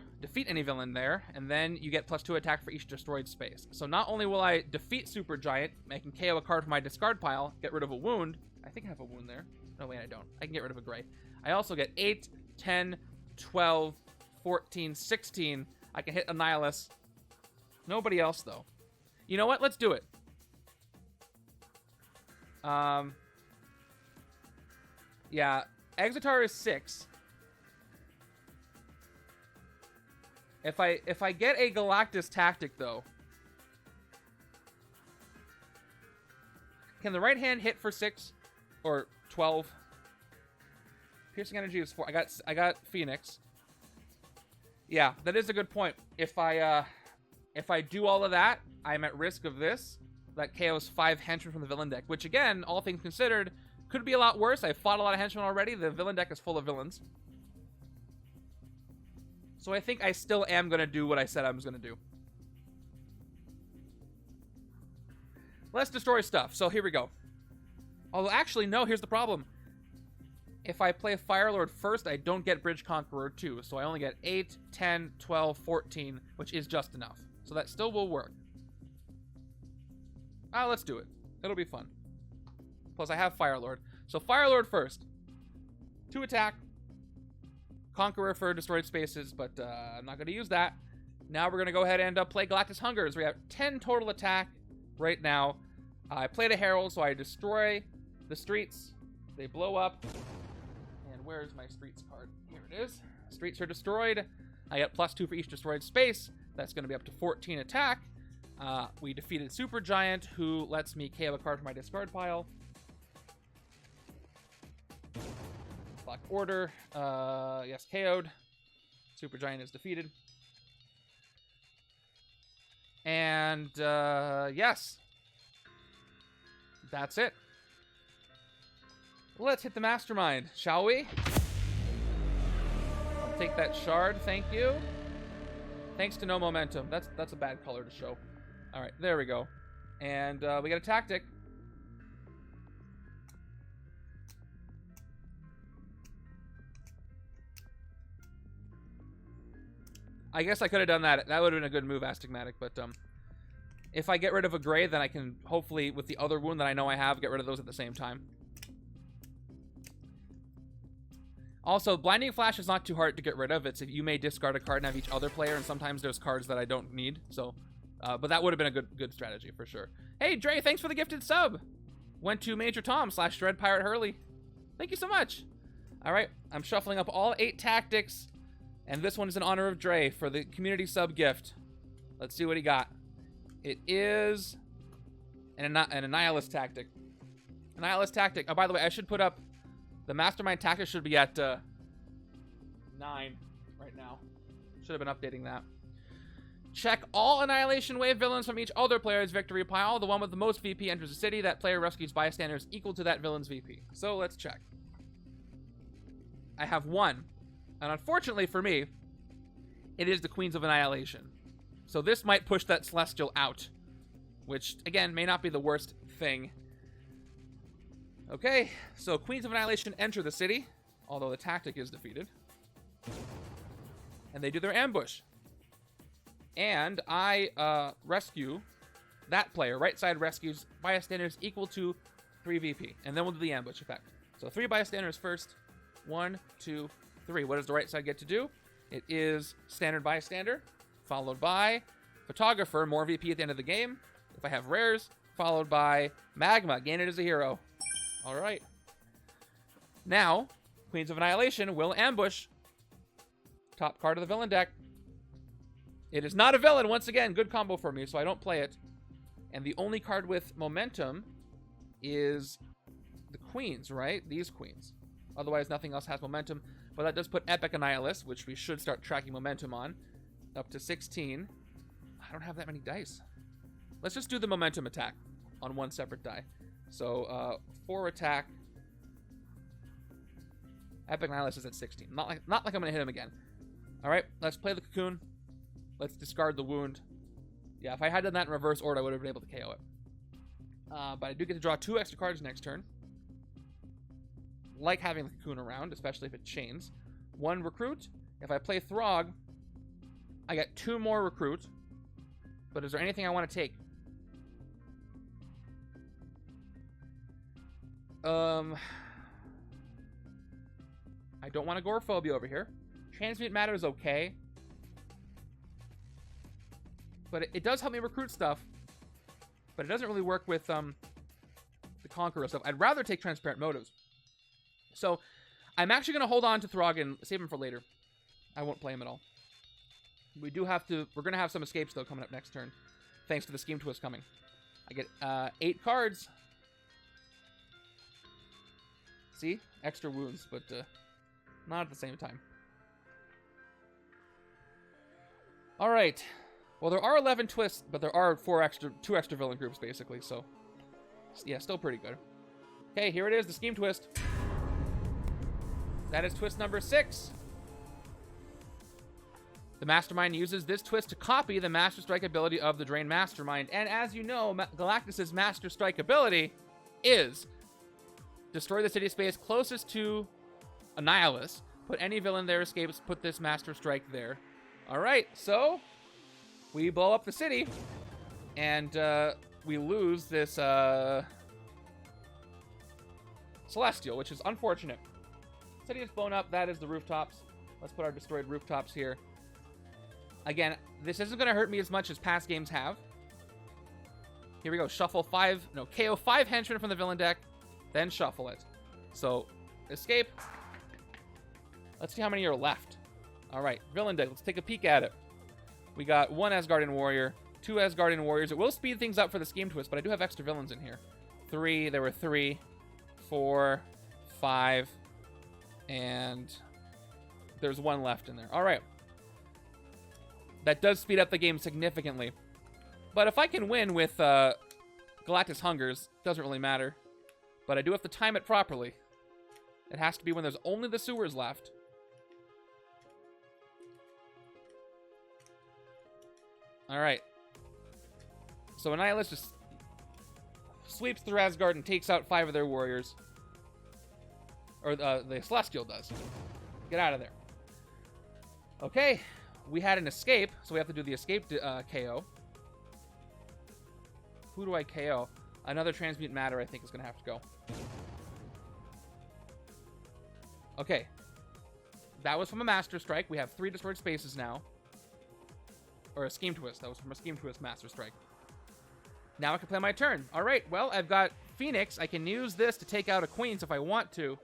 and then you get +2 attack for each destroyed space. So not only will I defeat Supergiant, I can KO a card from my discard pile, get rid of a wound. I think I have a wound there. No, wait, I don't. I can get rid of a gray. I also get 8, 10, 12, 14, 16. I can hit Annihilus. Nobody else, though. You know what? Let's do it. Yeah, Exotar is 6. If I get a Galactus tactic, though. Can the right hand hit for 6 or 12? Piercing energy is 4. I got Phoenix. Yeah, that is a good point. If I do all of that, I'm at risk of this. That KOs 5 henchmen from the villain deck, which again, all things considered, could be a lot worse. I've fought a lot of henchmen already. The villain deck is full of villains. So I think I still am going to do what I said I was going to do. Let's destroy stuff. So here we go. Although actually, no, here's the problem. If I play Firelord first, I don't get Bridge Conqueror 2. So I only get 8, 10, 12, 14, which is just enough. So that still will work. Let's do it. It'll be fun. Plus, I have Firelord. So Firelord first. 2 attack. Conqueror for destroyed spaces, but I'm not going to use that. Now we're going to go ahead and play Galactus Hungers. We have 10 total attack right now. I played a Herald, so I destroy the streets. They blow up. And where's my streets card? Here it is. Streets are destroyed. I get +2 for each destroyed space. That's going to be up to 14 attack. We defeated Supergiant, who lets me KO a card from my discard pile. Black Order, yes, KO'd. Supergiant is defeated. And, yes. That's it. Let's hit the Mastermind, shall we? I'll take that shard, thank you. Thanks to no momentum. That's a bad color to show. All right, there we go. And we got a tactic. I guess I could have done that. That would have been a good move, Astigmatic. But if I get rid of a gray, then I can hopefully, with the other wound that I know I have, get rid of those at the same time. Also, Blinding Flash is not too hard to get rid of. It's you may discard a card and have each other player, and sometimes there's cards that I don't need. So, but that would have been a good strategy for sure. Hey, Dre, thanks for the gifted sub. Went to Major Tom / Dread Pirate Hurley. Thank you so much. All right, I'm shuffling up all 8 tactics, and this one is in honor of Dre for the community sub gift. Let's see what he got. It is an Annihilus tactic. Annihilus tactic. Oh, by the way, I should put up the Mastermind tactic should be at 9 right now. Should have been updating that. Check all Annihilation Wave villains from each other player's victory pile. The one with the most VP enters the city. That player rescues bystanders equal to that villain's VP. So let's check. I have 1. And unfortunately for me, it is the Queens of Annihilation. So this might push that Celestial out. Which, again, may not be the worst thing. Okay, so Queens of Annihilation enter the city, although the tactic is defeated. And they do their ambush. And I rescue that player. Right side rescues bystanders equal to 3 VP. And then we'll do the ambush effect. So 3 bystanders first. 1, 2, 3. What does the right side get to do? It is standard bystander, followed by photographer, more VP at the end of the game. If I have rares, followed by magma, gain it as a hero. All right. Now, Queens of Annihilation will ambush. Top card of the villain deck. It is not a villain. Once again, good combo for me, so I don't play it. And the only card with momentum is the Queens, right? These Queens. Otherwise, nothing else has momentum. But that does put Epic Annihilus, which we should start tracking momentum on, up to 16. I don't have that many dice. Let's just do the momentum attack on 1 separate die. So, 4 attack. Epic Annihilus is at 16. Not like I'm going to hit him again. All right, let's play the Cocoon. Let's discard the wound. Yeah, if I had done that in reverse order, I would have been able to KO it. But I do get to draw 2 extra cards next turn. Like having the Cocoon around, especially if it chains. 1 recruit. If I play Throg, I get 2 more recruit. But is there anything I want to take? I don't want Agoraphobia over here. Transmute Matter is okay. But it does help me recruit stuff. But it doesn't really work with the Conqueror stuff. I'd rather take Transparent Motives. So I'm actually going to hold on to Throg and save him for later. I won't play him at all. We're going to have some escapes, though, coming up next turn. Thanks to the Scheme Twist coming. I get 8 cards. See? Extra wounds, but not at the same time. All right. Well, there are 11 twists, but there are 2 extra villain groups, basically. So, yeah, still pretty good. Okay, here it is, the scheme twist. That is twist number 6. The Mastermind uses this twist to copy the Master Strike ability of the Drain Mastermind. And as you know, Galactus' Master Strike ability is destroy the city space closest to Annihilus. Put any villain there escapes, put this Master Strike there. Alright, so we blow up the city, and we lose this Celestial, which is unfortunate. City is blown up, that is the rooftops. Let's put our destroyed rooftops here. Again, this isn't going to hurt me as much as past games have. Here we go, KO 5 henchmen from the villain deck, then shuffle it. So, escape. Let's see how many are left. Alright, villain deck, let's take a peek at it. We got 1 Asgardian warrior, 2 Asgardian warriors. It will speed things up for the scheme twist, but I do have extra villains in here. 3, there were 3, 4, 5, and there's 1 left in there. Alright. That does speed up the game significantly. But if I can win with Galactus Hungers, doesn't really matter. But I do have to time it properly. It has to be when there's only the sewers left. Alright. So Annihilus just sweeps through Asgard and takes out 5 of their warriors. Or the Celestial does. Get out of there. Okay. We had an escape, so we have to do the escape KO. Who do I KO? Another Transmute Matter, I think, is going to have to go. Okay. That was from a Master Strike. We have 3 destroyed spaces now. Or a Scheme Twist. That was from a Scheme Twist Master Strike. Now I can play my turn. Alright, well, I've got Phoenix. I can use this to take out a Queens if I want to.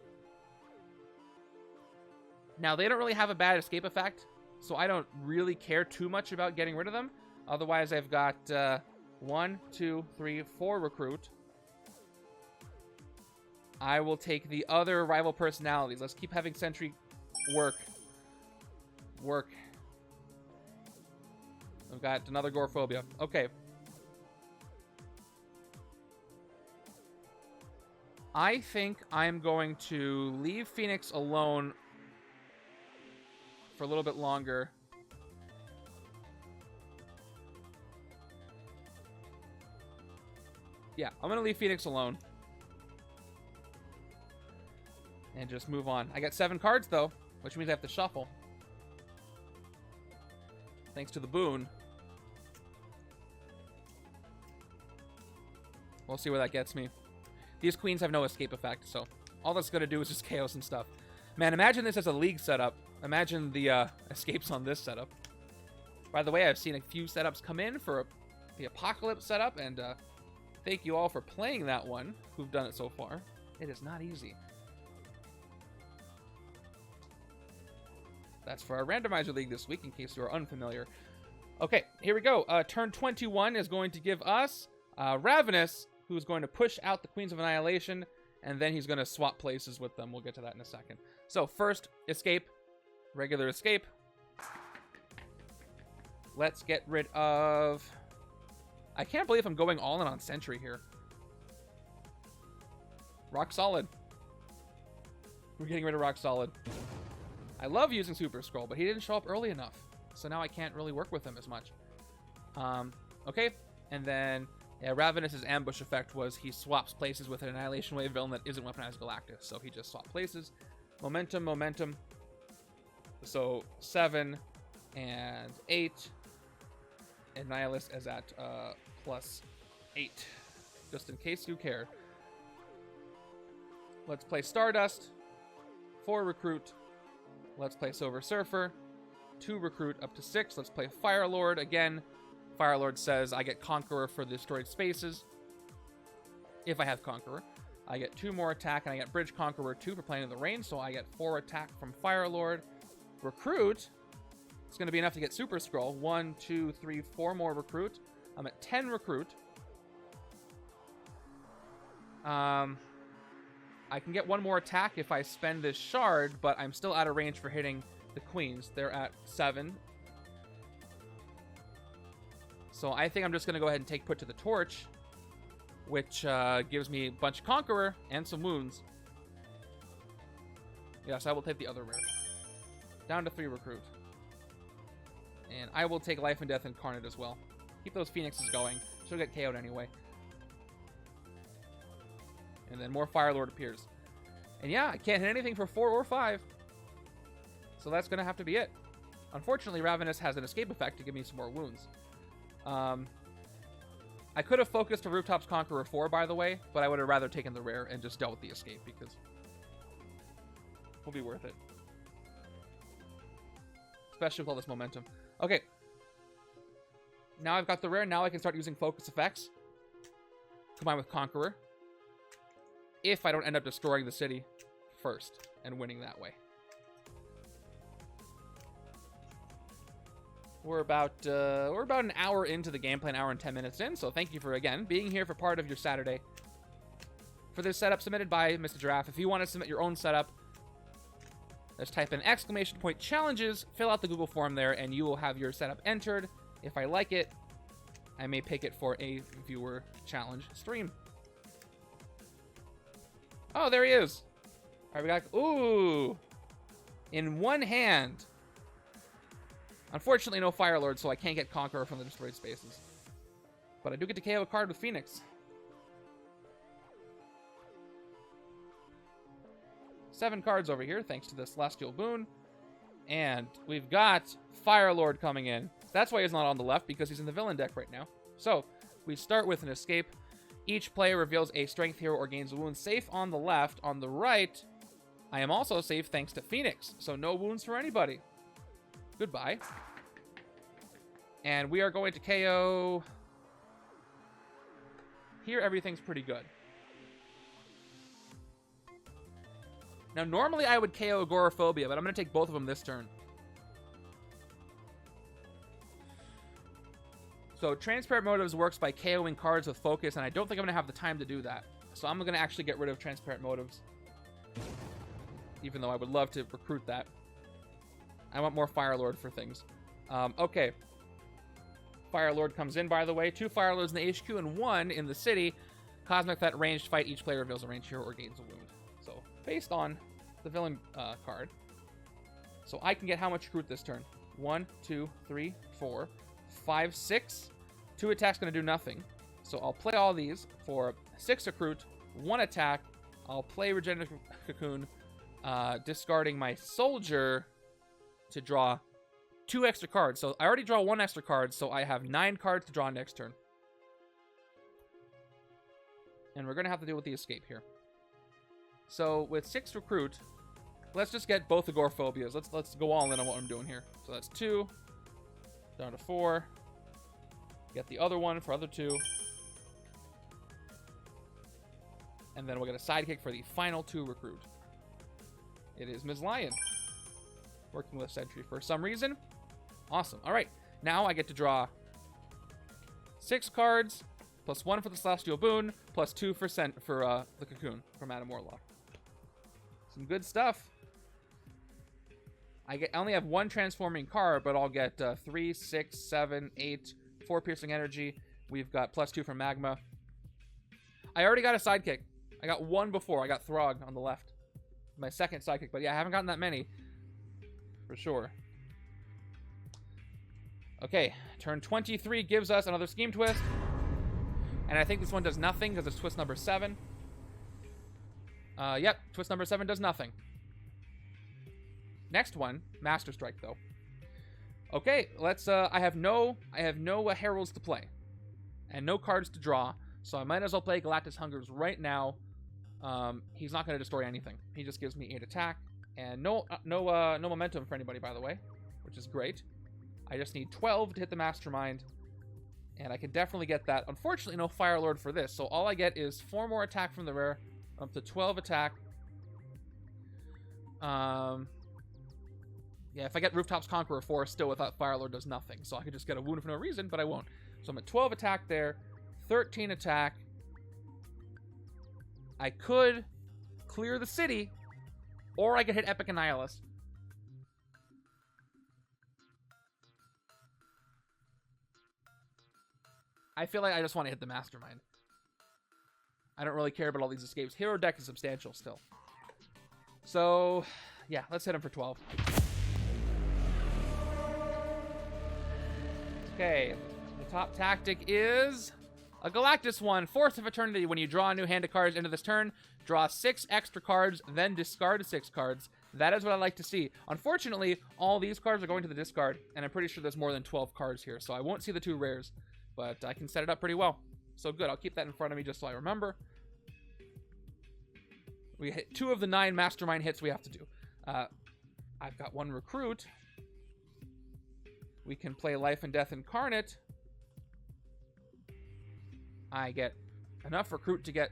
Now, they don't really have a bad escape effect, so I don't really care too much about getting rid of them. Otherwise, I've got 1, 2, 3, 4 recruit. I will take the other rival personalities. Let's keep having Sentry work. I've got another Gorephobia. Okay. I think I'm going to leave Phoenix alone for a little bit longer. Yeah, I'm going to leave Phoenix alone. And just move on. I got 7 cards, though, which means I have to shuffle. Thanks to the boon. We'll see where that gets me. These queens have no escape effect, so all that's going to do is just chaos and stuff. Man, imagine this as a league setup. Imagine the escapes on this setup. By the way, I've seen a few setups come in for the Apocalypse setup, and thank you all for playing that one, who've done it so far. It is not easy. That's for our randomizer league this week, in case you are unfamiliar. Okay, here we go. Turn 21 is going to give us Ravenous, who's going to push out the Queens of Annihilation, and then he's going to swap places with them. We'll get to that in a second. So, first, escape. Regular escape. Let's get rid of... I can't believe I'm going all in on Sentry here. Rock Solid. We're getting rid of Rock Solid. I love using Super-Skrull, but he didn't show up early enough. So now I can't really work with him as much. Okay. And then, yeah, Ravenous' ambush effect was he swaps places with an Annihilation Wave villain that isn't weaponized Galactus. So he just swapped places. Momentum. So 7 and 8. Annihilus is at +8. Just in case you care. Let's play Stardust. 4 recruit. Let's play Silver Surfer. 2 recruit up to 6. Let's play Firelord. Again, Firelord says I get Conqueror for the destroyed spaces. If I have Conqueror. I get 2 more attack, and I get Bridge Conqueror 2 for playing in the rain, so I get 4 attack from Firelord. Recruit. It's going to be enough to get Super-Skrull. 1, 2, 3, 4 more recruit. I'm at 10 recruit. I can get one more attack if I spend this shard, but I'm still out of range for hitting the queens. They're at 7. So I think I'm just going to go ahead and take put to the torch, which gives me a bunch of Conqueror and some wounds. Yes, I will take the other rare. Down to 3 recruit. And I will take Life and Death Incarnate as well. Keep those Phoenixes going. She'll get KO'd anyway. And then more Firelord appears. And yeah, I can't hit anything for 4 or 5. So that's going to have to be it. Unfortunately, Ravenous has an escape effect to give me some more wounds. I could have focused a Rooftops Conqueror 4, by the way, but I would have rather taken the rare and just dealt with the escape because it will be worth it. Especially with all this momentum. Okay. Now I've got the rare. Now I can start using focus effects. Combined with Conqueror. If I don't end up destroying the city first and winning that way. We're about an hour into the gameplay, an hour and 10 minutes in. So thank you for, again, being here for part of your Saturday. For this setup submitted by Mr. Giraffe. If you want to submit your own setup, just type in !challenges, fill out the Google form there, and you will have your setup entered. If I like it, I may pick it for a viewer challenge stream. Oh, there he is. All right, we got... Ooh. In one hand. Unfortunately, no Firelord, so I can't get Conqueror from the destroyed spaces. But I do get to KO a card with Phoenix. 7 cards over here, thanks to the Celestial Boon. And we've got Firelord coming in. That's why he's not on the left, because he's in the villain deck right now. So, we start with an escape. Each player reveals a strength hero or gains a wound. Safe on the left. On the right, I am also safe thanks to Phoenix. So no wounds for anybody. Goodbye. And we are going to KO... Here, everything's pretty good. Now, normally I would KO Agoraphobia, but I'm going to take both of them this turn. So, Transparent Motives works by KOing cards with focus, and I don't think I'm going to have the time to do that. So, I'm going to actually get rid of Transparent Motives. Even though I would love to recruit that. I want more Firelord for things. Okay. Firelord comes in, by the way. 2 Firelords in the HQ and 1 in the city. Cosmic Threat ranged fight. Each player reveals a ranged hero or gains a wound. So, based on the villain card. So, I can get how much recruit this turn? 1, 2, 3, 4, 5, 6. 2 attacks going to do nothing. So, I'll play all these for 6 recruit, 1 attack. I'll play Regenerative Cocoon, discarding my soldier to draw 2 extra cards. So I already draw 1 extra card, so I have 9 cards to draw next turn. And we're going to have to deal with the escape here. So with 6 recruit, let's just get both Agoraphobias. Let's go all in on what I'm doing here. So that's 2, down to 4. Get the other one for other 2. And then we'll get a sidekick for the final 2 recruit. It is Ms. Lion. Working with Sentry for some reason. Awesome. All right. Now I get to draw 6 cards, plus 1 for the Celestial Boon, plus 2 for the Cocoon from Adam Warlock. Some good stuff. I only have 1 transforming card, but I'll get 3, 6, 7, 8, 4 piercing energy. We've got plus 2 from Magma. I already got a sidekick. I got 1 before. I got Throg on the left. My second sidekick, but yeah, I haven't gotten that many. For sure. Okay, turn 23 gives us another Scheme Twist. And I think this one does nothing because it's twist number 7. Yep, twist number 7 does nothing. Next one, Master Strike though. Okay, let's I have no Heralds to play. And no cards to draw, so I might as well play Galactus Hungers right now. He's not going to destroy anything. He just gives me 8 attack. And no momentum for anybody, by the way, which is great. I just need 12 to hit the Mastermind, and I can definitely get that. Unfortunately, no Firelord for this, so all I get is 4 more attack from the rare, up to 12 attack. Yeah, if I get Rooftops Conqueror 4, still without Firelord does nothing, so I could just get a wound for no reason, but I won't. So I'm at 12 attack there, 13 attack. I could clear the city, or I could hit Epic Annihilus. I feel like I just want to hit the Mastermind. I don't really care about all these escapes. Hero deck is substantial still. So, yeah, let's hit him for 12. Okay, the top tactic is a Galactus one. Force of Eternity. When you draw a new hand of cards into this turn, draw 6 extra cards, then discard 6 cards. That is what I like to see. Unfortunately, all these cards are going to the discard, and I'm pretty sure there's more than 12 cards here, so I won't see the 2 rares, but I can set it up pretty well. So good, I'll keep that in front of me just so I remember. We hit 2 of the 9 Mastermind hits we have to do. I've got 1 Recruit. We can play Life and Death Incarnate. I get enough Recruit to get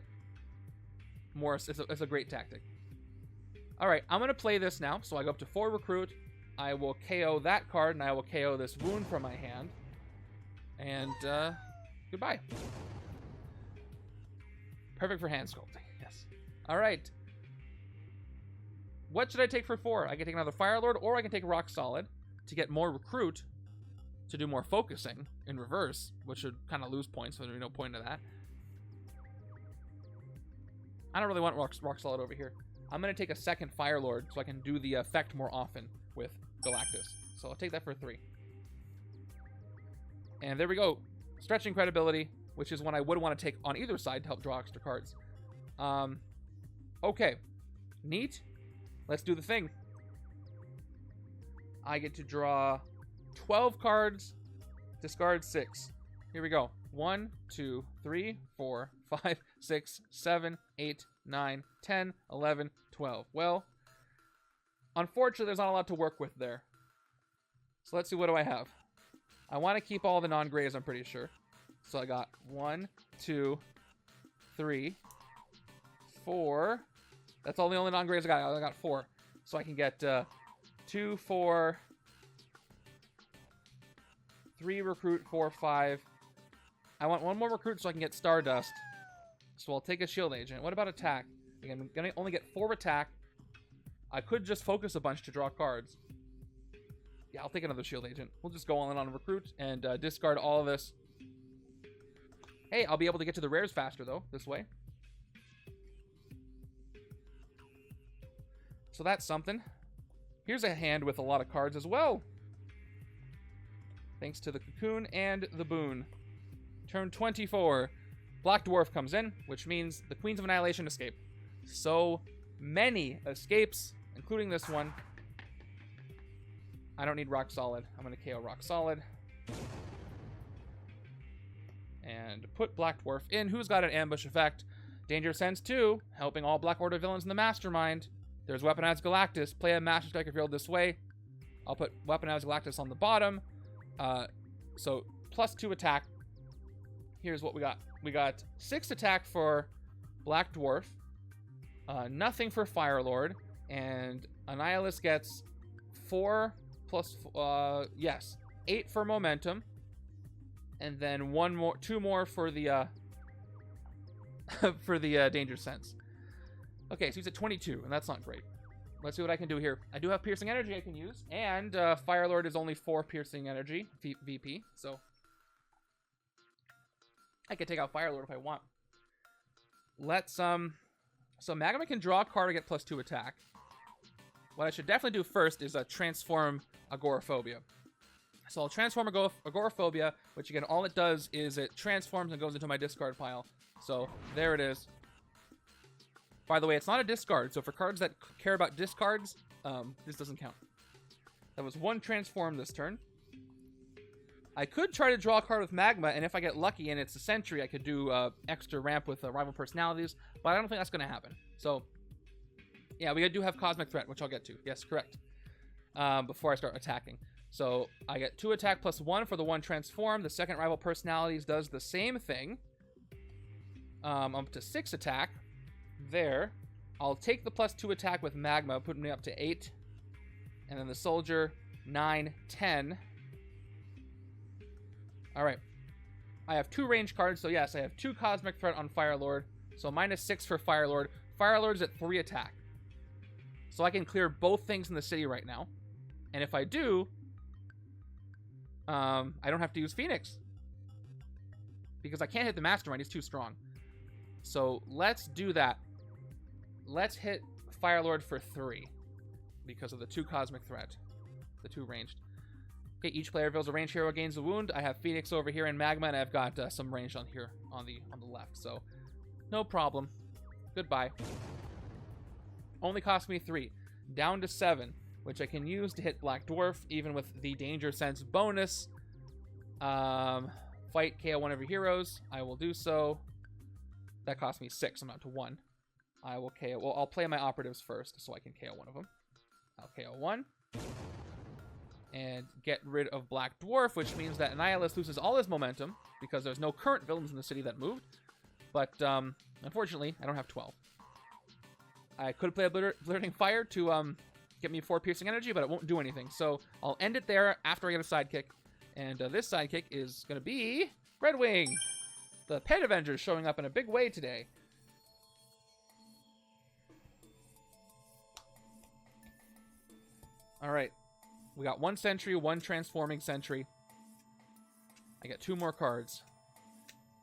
more. It's a great tactic. All right, I'm going to play this now. So I go up to 4 Recruit. I will KO that card, and I will KO this wound from my hand. And goodbye. Perfect for hand sculpting. Yes. All right. What should I take for 4? I can take another Fire Lord, or I can take Rock Solid to get more Recruit to do more focusing in reverse, which would kind of lose points, so there's no point to that. I don't really want Rock Solid over here. I'm going to take a second Fire Lord so I can do the effect more often with Galactus. So I'll take that for 3. And there we go. Stretching credibility, which is one I would want to take on either side to help draw extra cards. Okay. Neat. Let's do the thing. I get to draw 12 cards, discard 6. Here we go. 1, 2, 3, 4, 5, 6, 7, 8, 9, 10, 11, 12. Well, unfortunately, there's not a lot to work with there. So let's see, what do I have? I want to keep all the non-grays, I'm pretty sure. So I got 1, 2, 3, 4. That's all the only non-grays I got. I got 4. So I can get 2, 4, 3 Recruit, 4, 5. I want 1 more Recruit so I can get Stardust. So I'll take a Shield Agent. What about attack? Again, I'm going to only get 4 attack. I could just focus a bunch to draw cards. Yeah, I'll take another Shield Agent. We'll just go all in on Recruit and discard all of this. Hey, I'll be able to get to the rares faster, though, this way. So that's something. Here's a hand with a lot of cards as well. Thanks to the Cocoon and the Boon. Turn 24. Black Dwarf comes in, which means the Queens of Annihilation escape. So many escapes, including this one. I don't need Rock Solid. I'm going to KO Rock Solid. And put Black Dwarf in. Who's got an ambush effect? Danger Sense 2, helping all Black Order villains in the Mastermind. There's Weaponized Galactus. Play a Master Striker field this way. I'll put Weaponized Galactus on the bottom. So plus 2 attack. Here's what we got. We got 6 attack for Black Dwarf. Nothing for Fire Lord. And Annihilus gets 4 plus, 8 for momentum. And then 2 more for the, Danger Sense. Okay, so he's at 22, and that's not great. Let's see what I can do here. I do have Piercing Energy I can use, and Fire Lord is only 4 Piercing Energy, VP, so I can take out Fire Lord if I want. Let's, so Macabre can draw a card to get plus 2 attack. What I should definitely do first is transform Agoraphobia. So I'll transform Agoraphobia, which again, all it does is it transforms and goes into my discard pile. So there it is. By the way, it's not a discard, so for cards that care about discards, this doesn't count. That was 1 transform this turn. I could try to draw a card with Magma, and if I get lucky and it's a Sentry, I could do extra ramp with rival personalities, but I don't think that's going to happen. So, yeah, we do have Cosmic Threat, which I'll get to. Yes, correct. Before I start attacking. So I get 2 attack plus 1 for the 1 transform. The second rival personalities does the same thing. Up to 6 attack. There. I'll take the plus 2 attack with Magma, putting me up to 8. And then the Soldier, 9, 10. Alright. I have 2 range cards, so yes, I have 2 Cosmic Threat on Fire Lord. So -6 for Fire Lord, Firelord's at 3 attack. So I can clear both things in the city right now. And if I do, I don't have to use Phoenix. Because I can't hit the Mastermind, he's too strong. So let's do that. Let's hit Firelord for 3. Because of the 2 cosmic threat. The 2 ranged. Okay, each player reveals a ranged hero gains a wound. I have Phoenix over here in Magma, and I've got some range on here on the left. So no problem. Goodbye. Only cost me 3. Down to 7, which I can use to hit Black Dwarf, even with the Danger Sense bonus. Fight KO one of your heroes. I will do so. That cost me 6. I'm not to 1. I will KO. Well, I'll play my operatives first, so I can KO one of them. I'll KO 1. And get rid of Black Dwarf, which means that Annihilus loses all his momentum, because there's no current villains in the city that moved. But, unfortunately, I don't have 12. I could play a Blinding Fire to get me 4 piercing energy, but it won't do anything. So I'll end it there after I get a sidekick. And this sidekick is going to be Redwing. The Pet Avengers showing up in a big way today. All right. We got 1 Sentry, 1 Transforming Sentry. I get 2 more cards.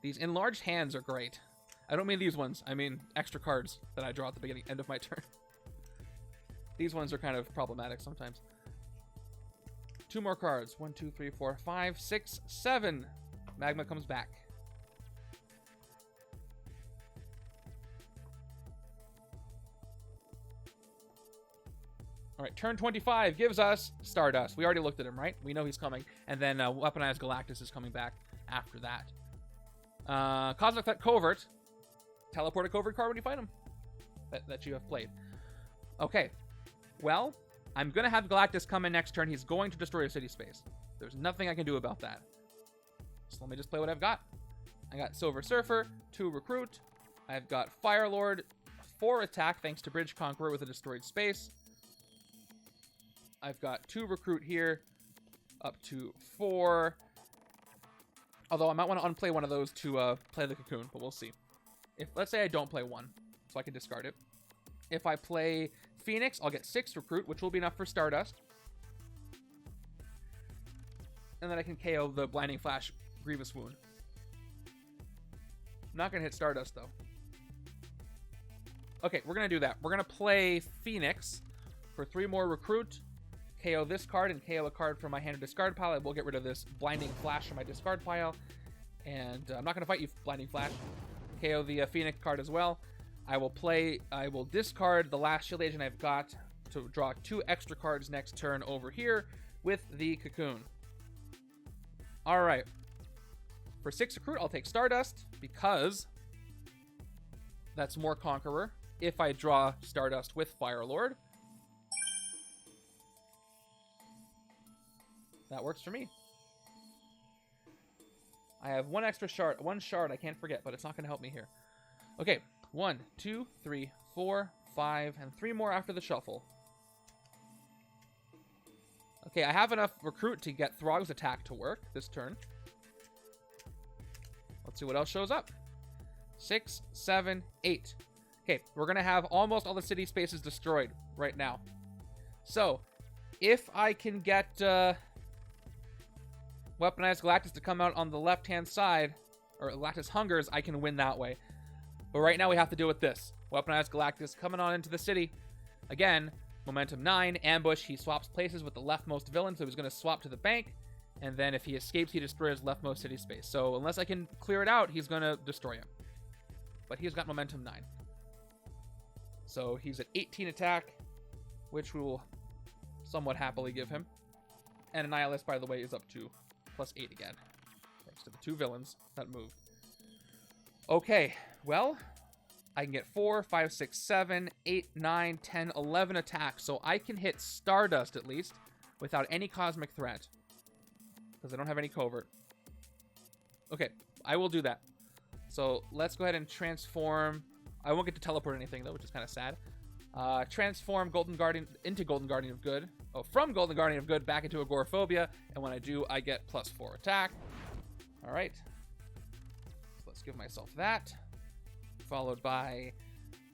These enlarged hands are great. I don't mean these ones. I mean extra cards that I draw at the end of my turn. These ones are kind of problematic sometimes. 2 more cards. 1, 2, 3, 4, 5, 6, 7. Magma comes back. All right, turn 25 gives us Stardust. We already looked at him, right? We know he's coming. And then Weaponized Galactus is coming back after that. Cosmic Threat Covert. Teleport a Covert card when you fight him. That you have played. Okay. Well, I'm going to have Galactus come in next turn. He's going to destroy a city space. There's nothing I can do about that. So let me just play what I've got. I got Silver Surfer, 2 Recruit. I've got Firelord, 4 attack thanks to Bridge Conqueror with a destroyed space. I've got 2 Recruit here, up to 4. Although I might want to unplay one of those to play the Cocoon, but we'll see. Let's say I don't play 1, so I can discard it. If I play Phoenix, I'll get 6 Recruit, which will be enough for Stardust. And then I can KO the Blinding Flash Grievous Wound. I'm not going to hit Stardust, though. Okay, we're going to do that. We're going to play Phoenix for 3 more Recruit. KO this card and KO a card from my hand or discard pile. I will get rid of this Blinding Flash from my discard pile. And I'm not going to fight you, Blinding Flash. KO the Phoenix card as well. I will discard the last Shield Agent I've got to draw 2 extra cards next turn over here with the Cocoon. Alright. For 6 Recruit, I'll take Stardust because that's more Conqueror. If I draw Stardust with Firelord, that works for me. I have 1 extra shard, 1 shard I can't forget, but it's not going to help me here. Okay, 1, 2, 3, 4, 5, and 3 more after the shuffle. Okay, I have enough Recruit to get Throg's attack to work this turn. Let's see what else shows up. 6, 7, 8. Okay, we're going to have almost all the city spaces destroyed right now. So, if I can get Weaponized Galactus to come out on the left-hand side, or Galactus Hungers, I can win that way. But right now we have to deal with this. Weaponized Galactus coming on into the city. Again, momentum 9, ambush. He swaps places with the leftmost villain, so he's going to swap to the bank. And then if he escapes, he destroys leftmost city space. So unless I can clear it out, he's going to destroy him. But he's got momentum 9. So he's at 18 attack, which we will somewhat happily give him. And Annihilus, by the way, is up to +8 again, thanks to the 2 villains that moved. Okay, well, I can get 4, 5, 6, 7, 8, 9, 10, 11 attacks, so I can hit Stardust at least without any cosmic threat, because I don't have any covert. Okay, I will do that. So let's go ahead and transform. I won't get to teleport anything, though, which is kind of sad. Transform Golden Guardian into Golden Guardian of Good. Oh, from Golden Guardian of Good back into Agoraphobia. And when I do, I get +4 attack. All right. So let's give myself that. Followed by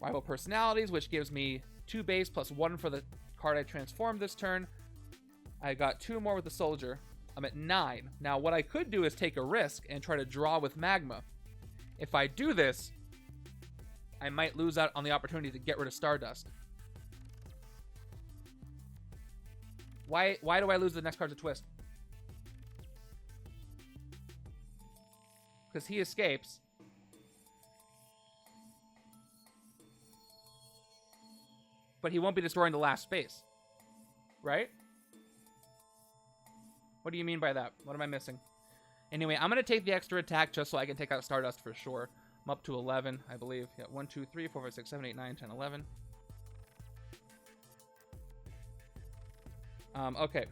Rival personalities, which gives me 2 base plus 1 for the card I transformed this turn. I got 2 more with the soldier. I'm at 9. Now, what I could do is take a risk and try to draw with Magma. If I do this, I might lose out on the opportunity to get rid of Stardust. Why do I lose the next card to Twist? Because he escapes. But he won't be destroying the last space. Right? What do you mean by that? What am I missing? Anyway, I'm going to take the extra attack just so I can take out Stardust for sure. I'm up to 11, I believe. Yeah, 1, 2, 3, 4, 5, 6, 7, 8, 9, 10, 11. Okay.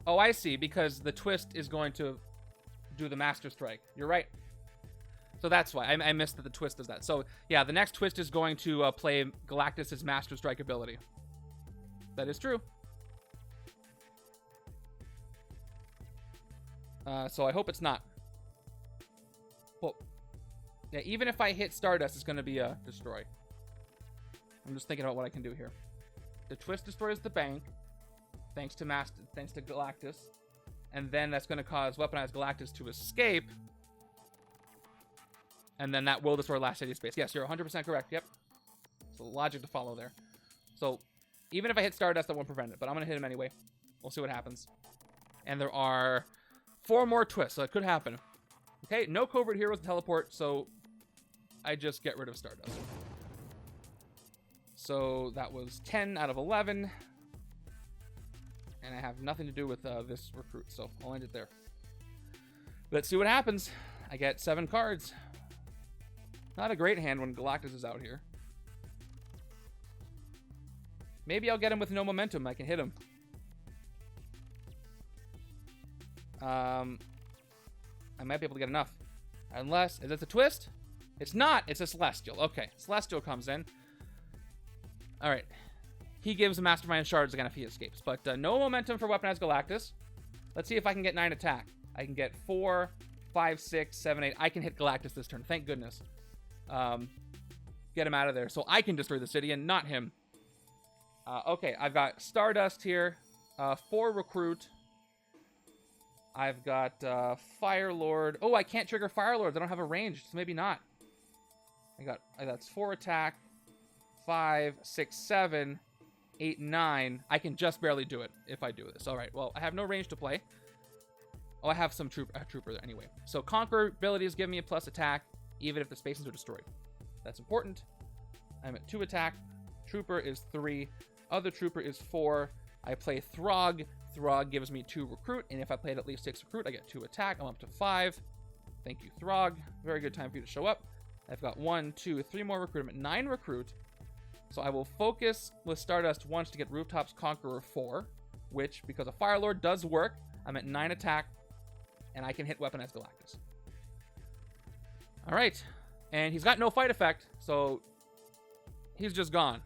Oh, I see, because the Twist is going to do the Master Strike. You're right. So that's why. I missed that the Twist does that. So, yeah, the next Twist is going to play Galactus' Master Strike ability. That is true. So I hope it's not. Well, yeah, even if I hit Stardust, it's going to be a destroy. I'm just thinking about what I can do here. The Twist destroys the bank, thanks to Galactus, and then that's going to cause Weaponized Galactus to escape, and then that will destroy last city space. Yes, you're 100% correct. Yep. So logic to follow there. So even if I hit Stardust, that won't prevent it, but I'm going to hit him anyway. We'll see what happens. And there are 4 more twists, so it could happen. Okay, no covert heroes to teleport, so I just get rid of Stardust. So that was 10 out of 11. And I have nothing to do with this recruit, so I'll end it there. Let's see what happens. I get 7 cards. Not a great hand when Galactus is out here. Maybe I'll get him with no momentum. I can hit him. I might be able to get enough. Unless, is this a twist? It's not. It's a Celestial. Okay, Celestial comes in. All right. He gives Mastermind shards again if he escapes. But no momentum for Weaponized Galactus. Let's see if I can get 9 attack. I can get 4, 5, 6, 7, 8. I can hit Galactus this turn. Thank goodness. Get him out of there so I can destroy the city and not him. Okay, I've got Stardust here. 4 recruit. I've got Fire Lord. Oh, I can't trigger Fire Lords. I don't have a range, so maybe not. That's 4 attack. 5, 6, 7, 8, 9. I can just barely do it if I do this. All right, well, I have no range to play. Oh, I have some trooper there anyway. So Conquer abilities give me a plus attack, even if the spaces are destroyed. That's important. I'm at 2 attack. Trooper is 3. Other trooper is 4. I play Throg. Throg gives me 2 recruit, and if I played at least 6 recruit, I get 2 attack. I'm up to 5. Thank you, Throg. Very good time for you to show up. I've got 1, 2, 3 more recruit. I'm at 9 recruit. So I will focus with Stardust once to get Rooftops Conqueror 4, which, because a Fire Lord does work, I'm at 9 attack, and I can hit Weaponized Galactus. All right. And he's got no fight effect, so he's just gone.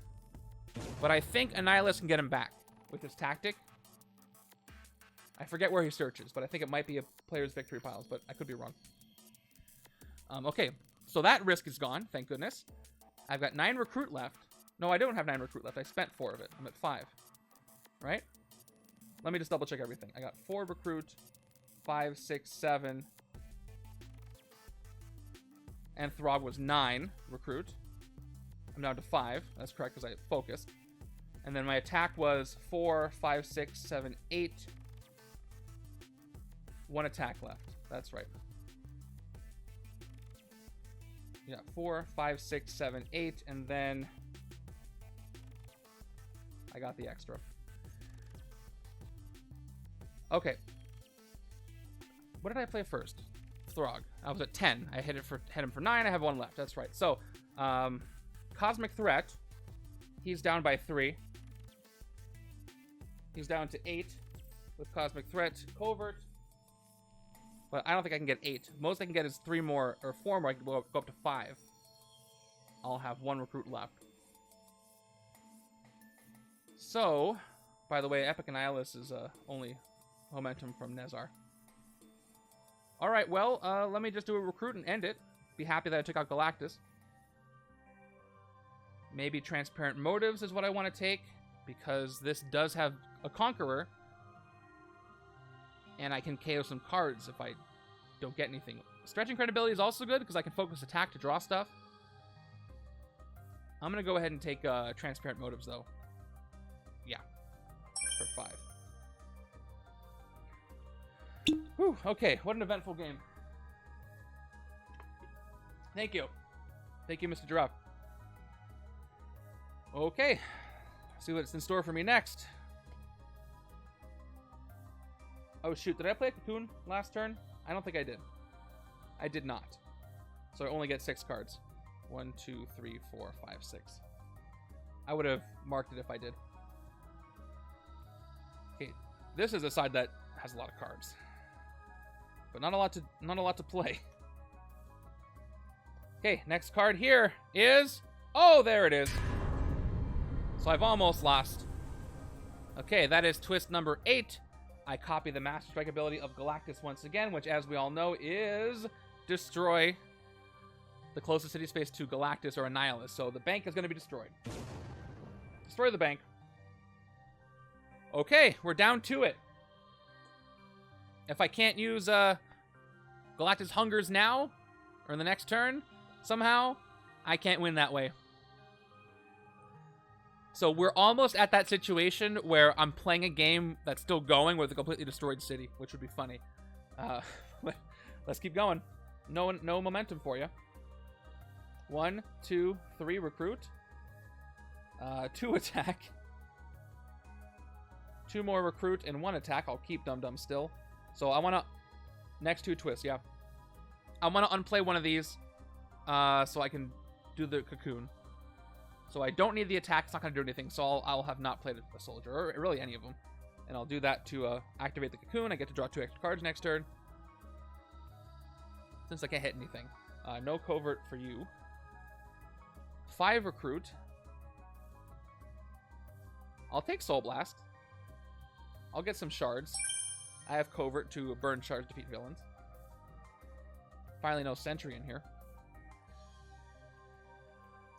But I think Annihilus can get him back with his tactic. I forget where he searches, but I think it might be a player's victory piles, but I could be wrong. Okay, so that risk is gone, thank goodness. I've got 9 recruit left. No, I don't have 9 recruit left. I spent 4 of it. I'm at 5. Right? Let me just double check everything. I got 4 recruit, 5, 6, 7. And Throg was 9 recruit. I'm down to 5. That's correct because I focused. And then my attack was 4, 5, 6, 7, 8. 1 attack left. That's right. Yeah, 4, 5, 6, 7, 8. And then I got the extra. Okay. What did I play first? Throg. I was at 10. I hit him for 9. I have 1 left. That's right. So, Cosmic Threat. He's down by 3. He's down to 8 with Cosmic Threat. Covert. But I don't think I can get 8. Most I can get is 3 more, or 4 more. I can go up to 5. I'll have 1 recruit left. So, by the way, Epic Annihilus is only momentum from Nezar. Alright, well, let me just do a recruit and end it. be happy that I took out Galactus. Maybe Transparent Motives is what I want to take, because this does have a Conqueror. And I can KO some cards if I don't get anything. Stretching Credibility is also good, because I can focus attack to draw stuff. I'm going to go ahead and take Transparent Motives, though. Yeah. For 5. Whew, okay, what an eventful game. Thank you. Thank you, Mr. Giraffe. Okay. See what's in store for me next. Oh, shoot. Did I play a Cocoon last turn? I don't think I did. I did not. So I only get 6 cards. 1, 2, 3, 4, 5, 6. I would have marked it if I did. Okay, this is a side that has a lot of cards, but not a lot to play. Okay, next card here is, oh, there it is. So I've almost lost. Okay, that is twist number 8. I copy the Master Strike ability of Galactus once again, which, as we all know, is destroy the closest city space to Galactus or Annihilus. So the bank is going to be destroyed. Destroy the bank. Okay, we're down to it. If I can't use Galactus Hungers now, or in the next turn, somehow, I can't win that way. So we're almost at that situation where I'm playing a game that's still going with a completely destroyed city, which would be funny. Let's keep going. No momentum for you. 1, 2, 3 recruit. 2 attack. 2 more recruit and 1 attack. I'll keep Dum Dum still. So I want to... Next 2 twists, yeah. I want to unplay one of these so I can do the Cocoon. So I don't need the attack. It's not going to do anything. So I'll have not played a soldier, or really any of them. And I'll do that to activate the Cocoon. I get to draw 2 extra cards next turn. Since I can't hit anything. No covert for you. 5 recruit. I'll take Soul Blast. I'll get some shards. I have covert to burn shards, defeat villains. Finally, no Sentry in here.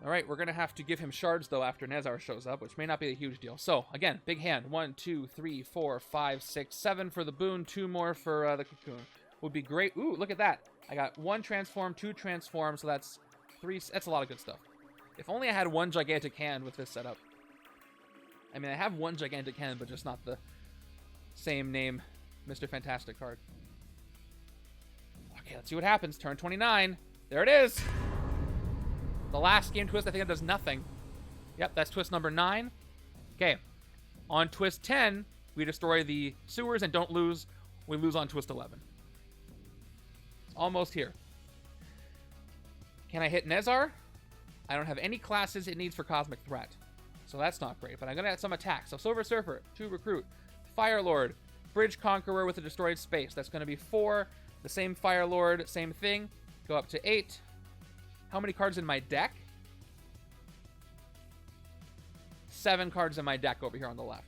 Alright, we're going to have to give him shards, though, after Nezar shows up, which may not be a huge deal. So, again, big hand. 1, 2, 3, 4, 5, 6, 7 for the boon. 2 more for the Cocoon. Would be great. Ooh, look at that. I got 1 transform, 2 transform, so that's 3. That's a lot of good stuff. If only I had 1 gigantic hand with this setup. I mean, I have 1 gigantic hand, but just not the same name Mr. Fantastic card. Okay, let's see what happens. Turn 29. There it is. The last game twist, I think it does nothing. Yep, that's twist number 9. Okay. On twist 10, we destroy the sewers and don't lose. We lose on twist 11. Almost here. Can I hit Nezar? I don't have any classes it needs for Cosmic Threat. So that's not great, but I'm going to add some attacks. So Silver Surfer, 2 recruit. Fire Lord, Bridge Conqueror with a destroyed space. That's going to be 4. The same Fire Lord, same thing. Go up to 8. How many cards in my deck? 7 cards in my deck over here on the left.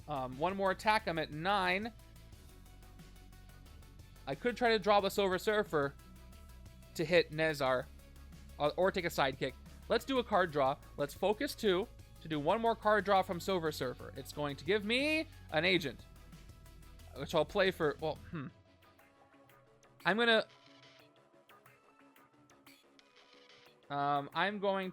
1 more attack. I'm at 9. I could try to draw the Silver Surfer to hit Nezar, or take a sidekick. Let's do a card draw. Let's focus 2 to do 1 more card draw from Silver Surfer. It's going to give me an agent, which I'll play for, well, I'm going to... I'm going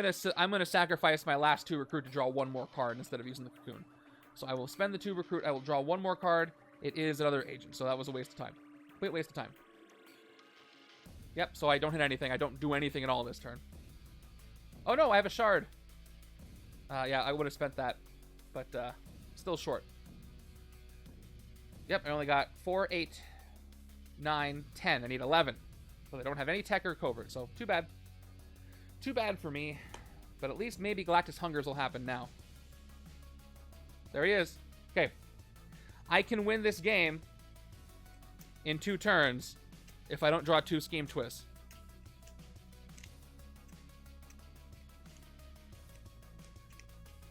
to sacrifice my last 2 recruit to draw 1 more card instead of using the Cocoon. So I will spend the 2 recruit. I will draw 1 more card. It is another agent, so that was a waste of time. Complete waste of time. Yep, so I don't hit anything. I don't do anything at all this turn. Oh no, I have a shard. Yeah, I would have spent that, but still short. Yep, I only got 4, 8, 9, 10. I need 11. So they don't have any tech or covert, so too bad. Too bad for me. But at least maybe Galactus Hungers will happen now. There he is. Okay. I can win this game in 2 turns if I don't draw 2 Scheme Twists.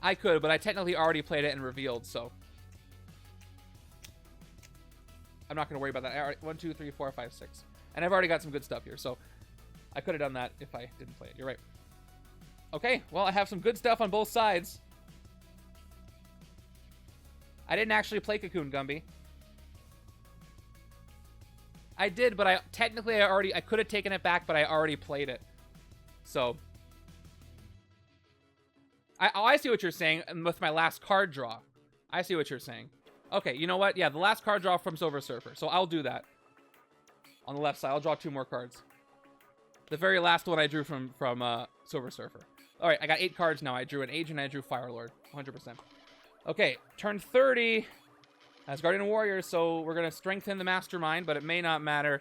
I could, but I technically already played it and revealed, so. I'm not going to worry about that. I already, 1, 2, 3, 4, 5, 6. And I've already got some good stuff here, so I could have done that if I didn't play it. You're right. Okay, well, I have some good stuff on both sides. I didn't actually play Cocoon, Gumby. I did, but I could have taken it back, but I already played it. So I see what you're saying with my last card draw. I see what you're saying. Okay, you know what? Yeah, the last card draw from Silver Surfer. So I'll do that. On the left side, I'll draw 2 more cards. The very last one I drew from Silver Surfer. All right, I got 8 cards now. I drew an Agent, I drew Fire Lord, 100%. Okay, turn 30. Asgardian Warrior, so we're going to strengthen the Mastermind, but it may not matter.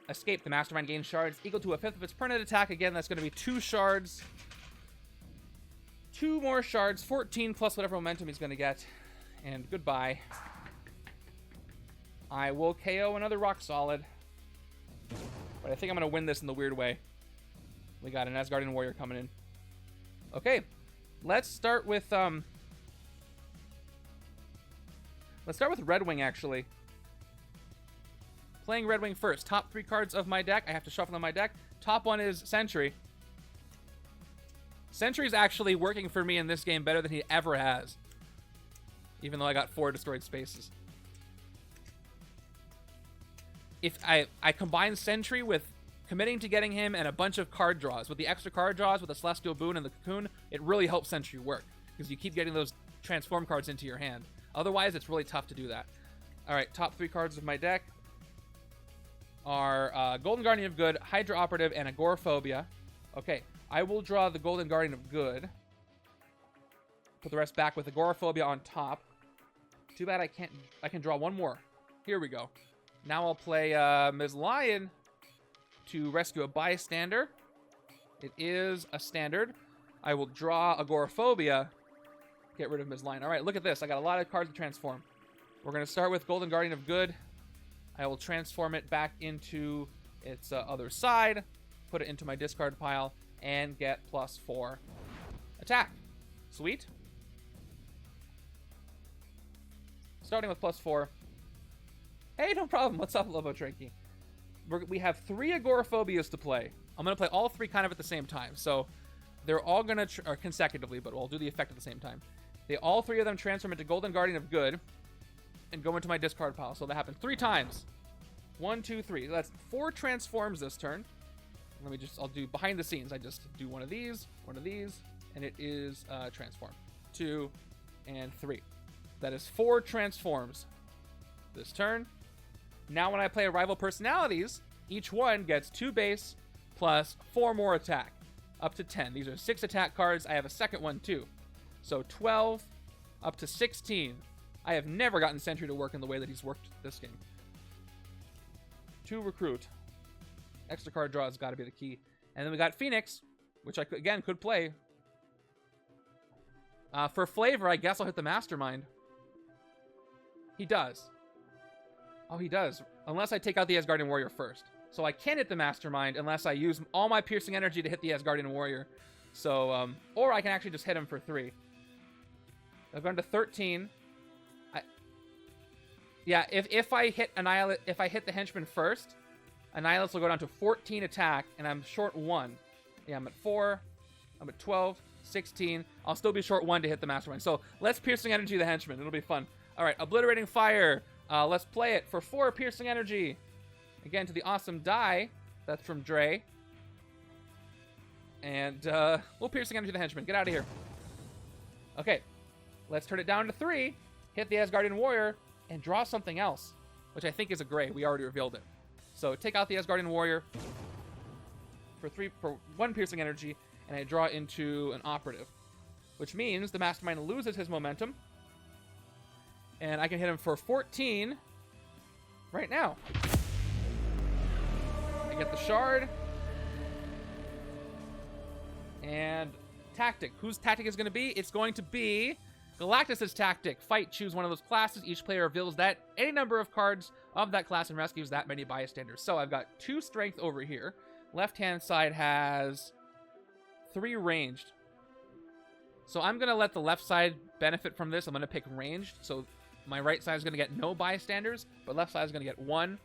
Escape. The Mastermind gains shards equal to a 5th of its permanent attack. Again, that's going to be 2 shards. 2 more shards, 14 plus whatever momentum he's going to get. And goodbye. I will KO another Rock Solid. But I think I'm going to win this in the weird way. We got an Asgardian Warrior coming in. Okay. Let's start with Red Wing, actually. Playing Red Wing first. Top 3 cards of my deck. I have to shuffle on my deck. Top one is Sentry. Sentry's actually working for me in this game better than he ever has. Even though I got 4 destroyed spaces. If I combine Sentry with committing to getting him and a bunch of card draws. With the extra card draws, with the Celestial Boon and the Cocoon, it really helps Sentry work. Because you keep getting those transform cards into your hand. Otherwise, it's really tough to do that. Alright, top 3 cards of my deck are Golden Guardian of Good, Hydra Operative, and Agoraphobia. Okay, I will draw the Golden Guardian of Good. Put the rest back with Agoraphobia on top. Too bad I can draw 1 more. Here we go. Now I'll play Ms. Lion to rescue a bystander. It is a standard. I will draw Agoraphobia. Get rid of Ms. Lion. All right, look at this. I got a lot of cards to transform. We're going to start with Golden Guardian of Good. I will transform it back into its other side. Put it into my discard pile. And get +4 attack. Sweet. Starting with +4. Hey, no problem. What's up, Lobo Trinky? We have 3 Agoraphobias to play. I'm going to play all 3 kind of at the same time. So they're all going to, or consecutively, but we'll do the effect at the same time. All 3 of them transform into Golden Guardian of Good and go into my discard pile. So that happens 3 times. 1, 2, 3. That's 4 transforms this turn. I'll do behind the scenes. I just do one of these, and it is transform. 2 and 3. That is 4 transforms this turn. Now when I play Rival Personalities, each one gets 2 base plus 4 more attack. Up to 10. These are 6 attack cards. I have a second one too. So 12 up to 16. I have never gotten Sentry to work in the way that he's worked this game. 2 recruit. Extra card draw has got to be the key. And then we got Phoenix, which I again could play. For flavor, I guess I'll hit the Mastermind. He does. Oh, he does. Unless I take out the Asgardian Warrior first. So I can't hit the Mastermind unless I use all my piercing energy to hit the Asgardian Warrior. So, or I can actually just hit him for 3. I've gone to 13. Yeah, if I hit if I hit the Henchman first, Annihilus will go down to 14 attack, and I'm short 1. Yeah, I'm at 4. I'm at 12, 16. I'll still be short 1 to hit the Mastermind. So let's piercing energy the Henchman. It'll be fun. All right, Obliterating Fire. Let's play it for 4 piercing energy. Again, to the awesome die. That's from Dre. And we'll piercing energy the Henchman. Get out of here. Okay, let's turn it down to 3. Hit the Asgardian Warrior and draw something else, which I think is a gray. We already revealed it. So take out the Asgardian Warrior for 1 piercing energy, and I draw into an operative, which means the Mastermind loses his momentum, and I can hit him for 14 right now. I get the shard. And tactic. Whose tactic is going to be? It's going to be Galactus' tactic. Fight. Choose one of those classes. Each player reveals that any number of cards of that class and rescues that many bystanders. So I've got 2 strength over here. Left-hand side has 3 ranged. So I'm going to let the left side benefit from this. I'm going to pick ranged. So My right side is going to get no bystanders, but left side is going to get 1,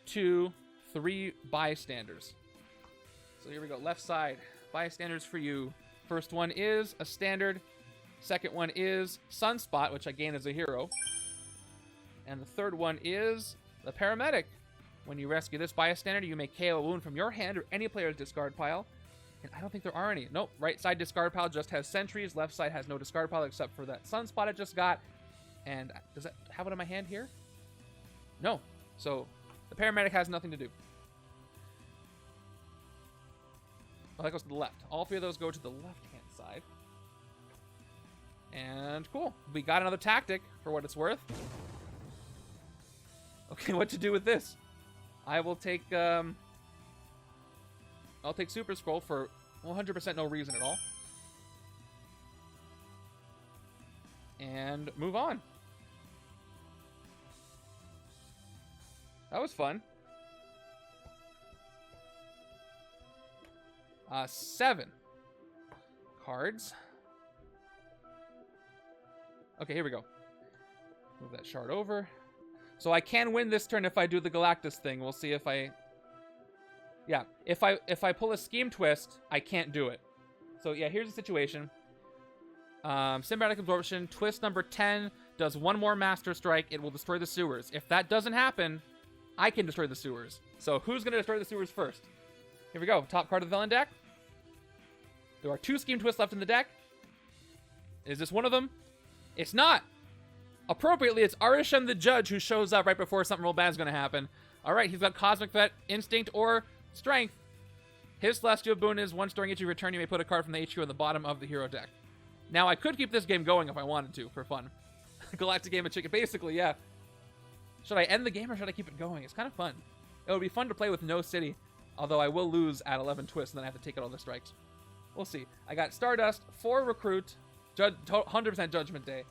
2, 3 bystanders. So here we go. Left side, bystanders for you. First one is a standard. Second one is Sunspot, which I gain as a hero. And the third one is the Paramedic. When you rescue this bystander, you may KO a wound from your hand or any player's discard pile. And I don't think there are any. Nope. Right side discard pile just has sentries. Left side has no discard pile except for that Sunspot I just got. And does that have it in my hand here? No. So the Paramedic has nothing to do. Oh, that goes to the left. All three of those go to the left-hand side. And cool. We got another tactic for what it's worth. Okay, what to do with this? I will take, I'll take Super-Skrull for 100% no reason at all. And move on. That was fun. 7 cards. Okay, here we go. Move that shard over. So I can win this turn if I do the Galactus thing. We'll see if I... Yeah, if I pull a Scheme Twist, I can't do it. So yeah, here's the situation. Symbiotic Absorption, twist number 10, does 1 more Master Strike. It will destroy the sewers. If that doesn't happen, I can destroy the sewers. So who's going to destroy the sewers first? Here we go. Top card of the villain deck. There are 2 Scheme Twists left in the deck. Is this one of them? It's not. Appropriately, it's Arishem the Judge who shows up right before something real bad is going to happen. All right, he's got Cosmic Threat, Instinct, or Strength. His Celestial boon is once during each return, you may put a card from the HQ on the bottom of the hero deck. Now, I could keep this game going if I wanted to, for fun. Galactic Game of Chicken. Basically, yeah. Should I end the game or should I keep it going? It's kind of fun. It would be fun to play with no city, although I will lose at 11 twists and then I have to take out all the strikes. We'll see. I got Stardust, 4 Recruit, 100% Judgment Day,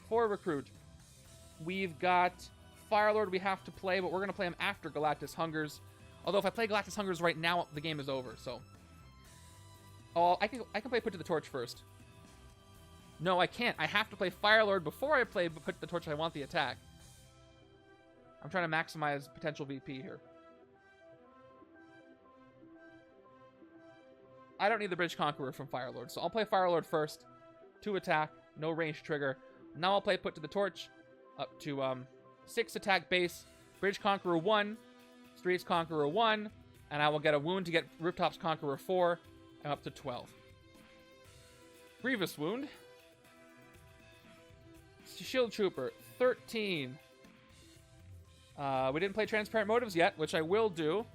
4 Recruit. We've got Firelord we have to play, but we're going to play him after Galactus Hungers. Although if I play Galactus Hungers right now, the game is over, so... Oh, I can play Put to the Torch first. No, I can't. I have to play Firelord before I play Put to the Torch if I want the attack. I'm trying to maximize potential VP here. I don't need the Bridge Conqueror from Firelord, so I'll play Firelord first. 2 attack, no range trigger. Now I'll play Put to the Torch up to 6 attack base, Bridge Conqueror 1, Streets Conqueror 1, and I will get a wound to get Rooftops Conqueror 4, and up to 12. Grievous Wound. Shield Trooper, 13. We didn't play Transparent Motives yet, which I will do.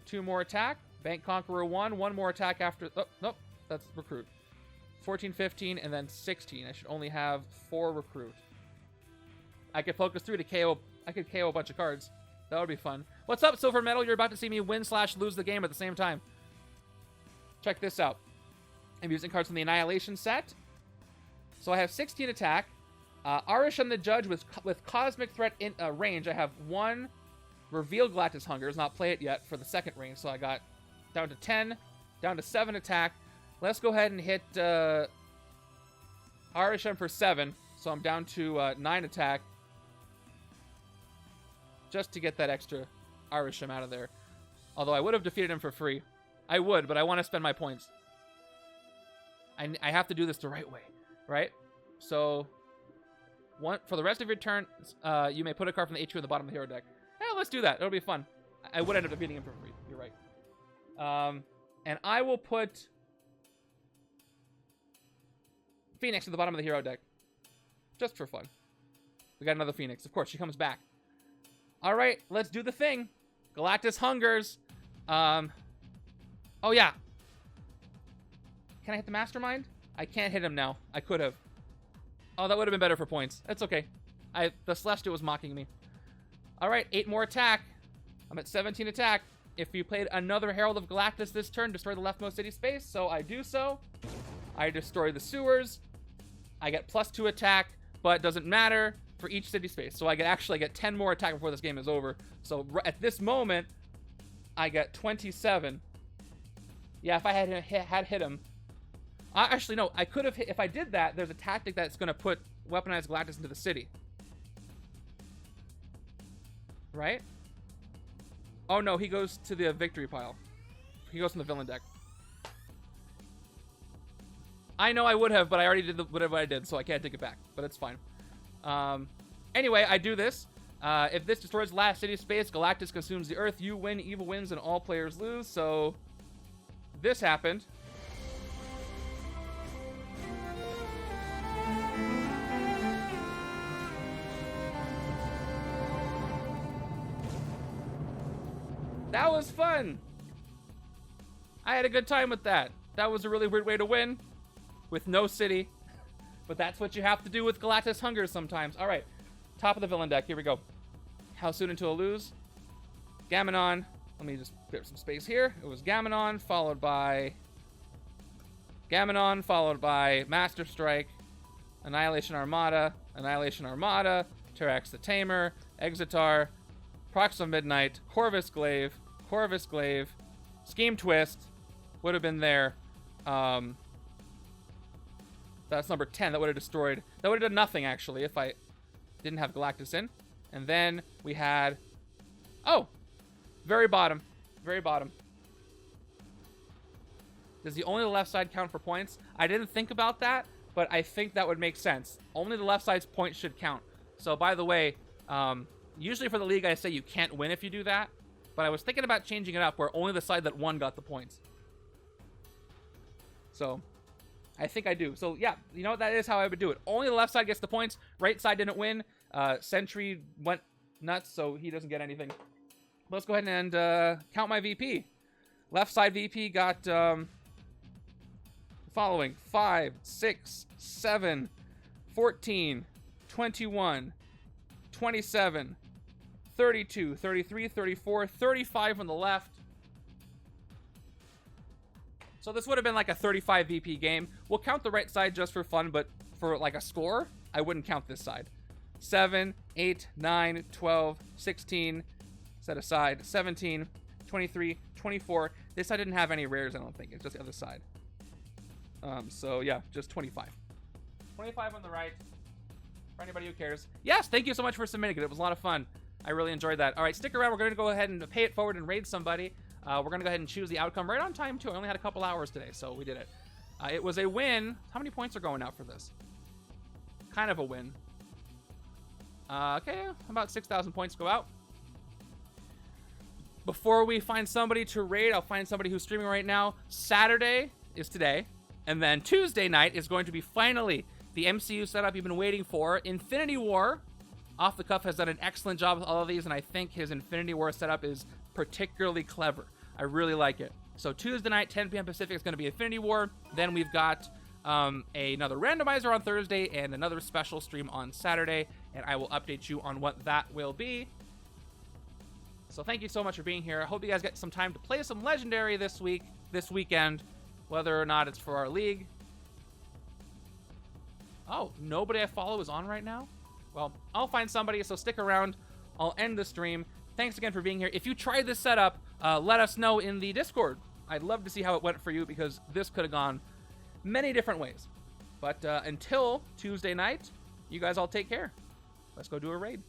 2 more attack. Bank Conqueror 1. 1 more attack after... Oh, nope. That's Recruit. 14, 15, and then 16. I should only have 4 Recruit. I could focus 3 to KO... I could KO a bunch of cards. That would be fun. What's up, Silver Metal? You're about to see me win/lose the game at the same time. Check this out. I'm using cards from the Annihilation set. So I have 16 attack. Arishem the Judge with Cosmic Threat in range. I have 1 Reveal Galactus Hungers, not play it yet, for the second range. So I got down to 10, down to 7 attack. Let's go ahead and hit Arishem for 7. So I'm down to 9 attack. Just to get that extra Arishem out of there. Although I would have defeated him for free. I would, but I want to spend my points. I have to do this the right way, right? So... for the rest of your turn, you may put a card from the HQ at the bottom of the hero deck. Let's do that. It'll be fun. I would end up defeating him for free. You're right. And I will put Phoenix at the bottom of the hero deck. Just for fun. We got another Phoenix. Of course, she comes back. All right, let's do the thing. Galactus Hungers. Oh, yeah. Can I hit the Mastermind? I can't hit him now. I could have. Oh, that would have been better for points. That's okay. The Celestial was mocking me. All right, 8 more attack. I'm at 17 attack. If you played another Herald of Galactus this turn, destroy the leftmost city space. So I do so. I destroy the sewers. I get +2 attack, but it doesn't matter for each city space. So I get 10 more attack before this game is over. So at this moment, I get 27. Yeah, if I had hit him. Actually, no, I could have hit. If I did that, there's a tactic that's going to put Weaponized Galactus into the city. Right? Oh no, he goes to the victory pile. He goes from the villain deck. I know I would have, but I already did whatever I did, so I can't take it back. But it's fine. Anyway, I do this. If this destroys the last city space, Galactus consumes the Earth. You win, evil wins, and all players lose. So this happened. That was fun. I had a good time with that. That was a really weird way to win with no city. But that's what you have to do with Galactus Hunger sometimes. All right. Top of the villain deck. Here we go. How soon until a lose? Gammonon. Let me just clear some space here. It was Gammonon followed by Master Strike, Annihilation Armada, Terrax the Tamer, Exitar, Proxima Midnight, Corvus Glaive, Scheme Twist would have been there. That's number 10. That would have destroyed. That would have done nothing, actually, if I didn't have Galactus in. And then we had... Oh! Very bottom. Does the only the left side count for points? I didn't think about that, but I think that would make sense. Only the left side's points should count. So, by the way, usually for the league, I say you can't win if you do that. But I was thinking about changing it up where only the side that won got the points. So, I think I do. So, yeah, you know what? That is how I would do it. Only the left side gets the points. Right side didn't win. Sentry went nuts, so he doesn't get anything. Let's go ahead and count my VP. Left side VP got following 5, 6, 7, 14, 21, 27, 32, 33, 34, 35 on the left. So this would have been like a 35 VP game. We'll count the right side just for fun, but for like a score, I wouldn't count this side. 7, 8, 9, 12, 16, set aside, 17, 23, 24. This side didn't have any rares, I don't think. It's just the other side. So yeah, just 25. 25 on the right. For anybody who cares. Yes, thank you so much for submitting it. It was a lot of fun. I really enjoyed that. All right, stick around. We're going to go ahead and pay it forward and raid somebody. We're going to go ahead and choose the outcome right on time, too. I only had a couple hours today, so we did it. It was a win. How many points are going out for this? Kind of a win. Okay, about 6,000 points go out. Before we find somebody to raid, I'll find somebody who's streaming right now. Saturday is today. And then Tuesday night is going to be finally the MCU setup you've been waiting for. Infinity War, off the cuff, has done an excellent job with all of these, and I think his Infinity War setup is particularly clever. I really like it. So Tuesday night, 10 p.m. Pacific, is going to be Infinity War. Then we've got another randomizer on Thursday and another special stream on Saturday, and I will update you on what that will be. So thank you so much for being here. I hope you guys get some time to play some Legendary this weekend, whether or not it's for our league. Oh, nobody I follow is on right now? Well, I'll find somebody, so stick around. I'll end the stream. Thanks again for being here. If you tried this setup, let us know in the Discord. I'd love to see how it went for you, because this could have gone many different ways. But until Tuesday night, you guys all take care. Let's go do a raid.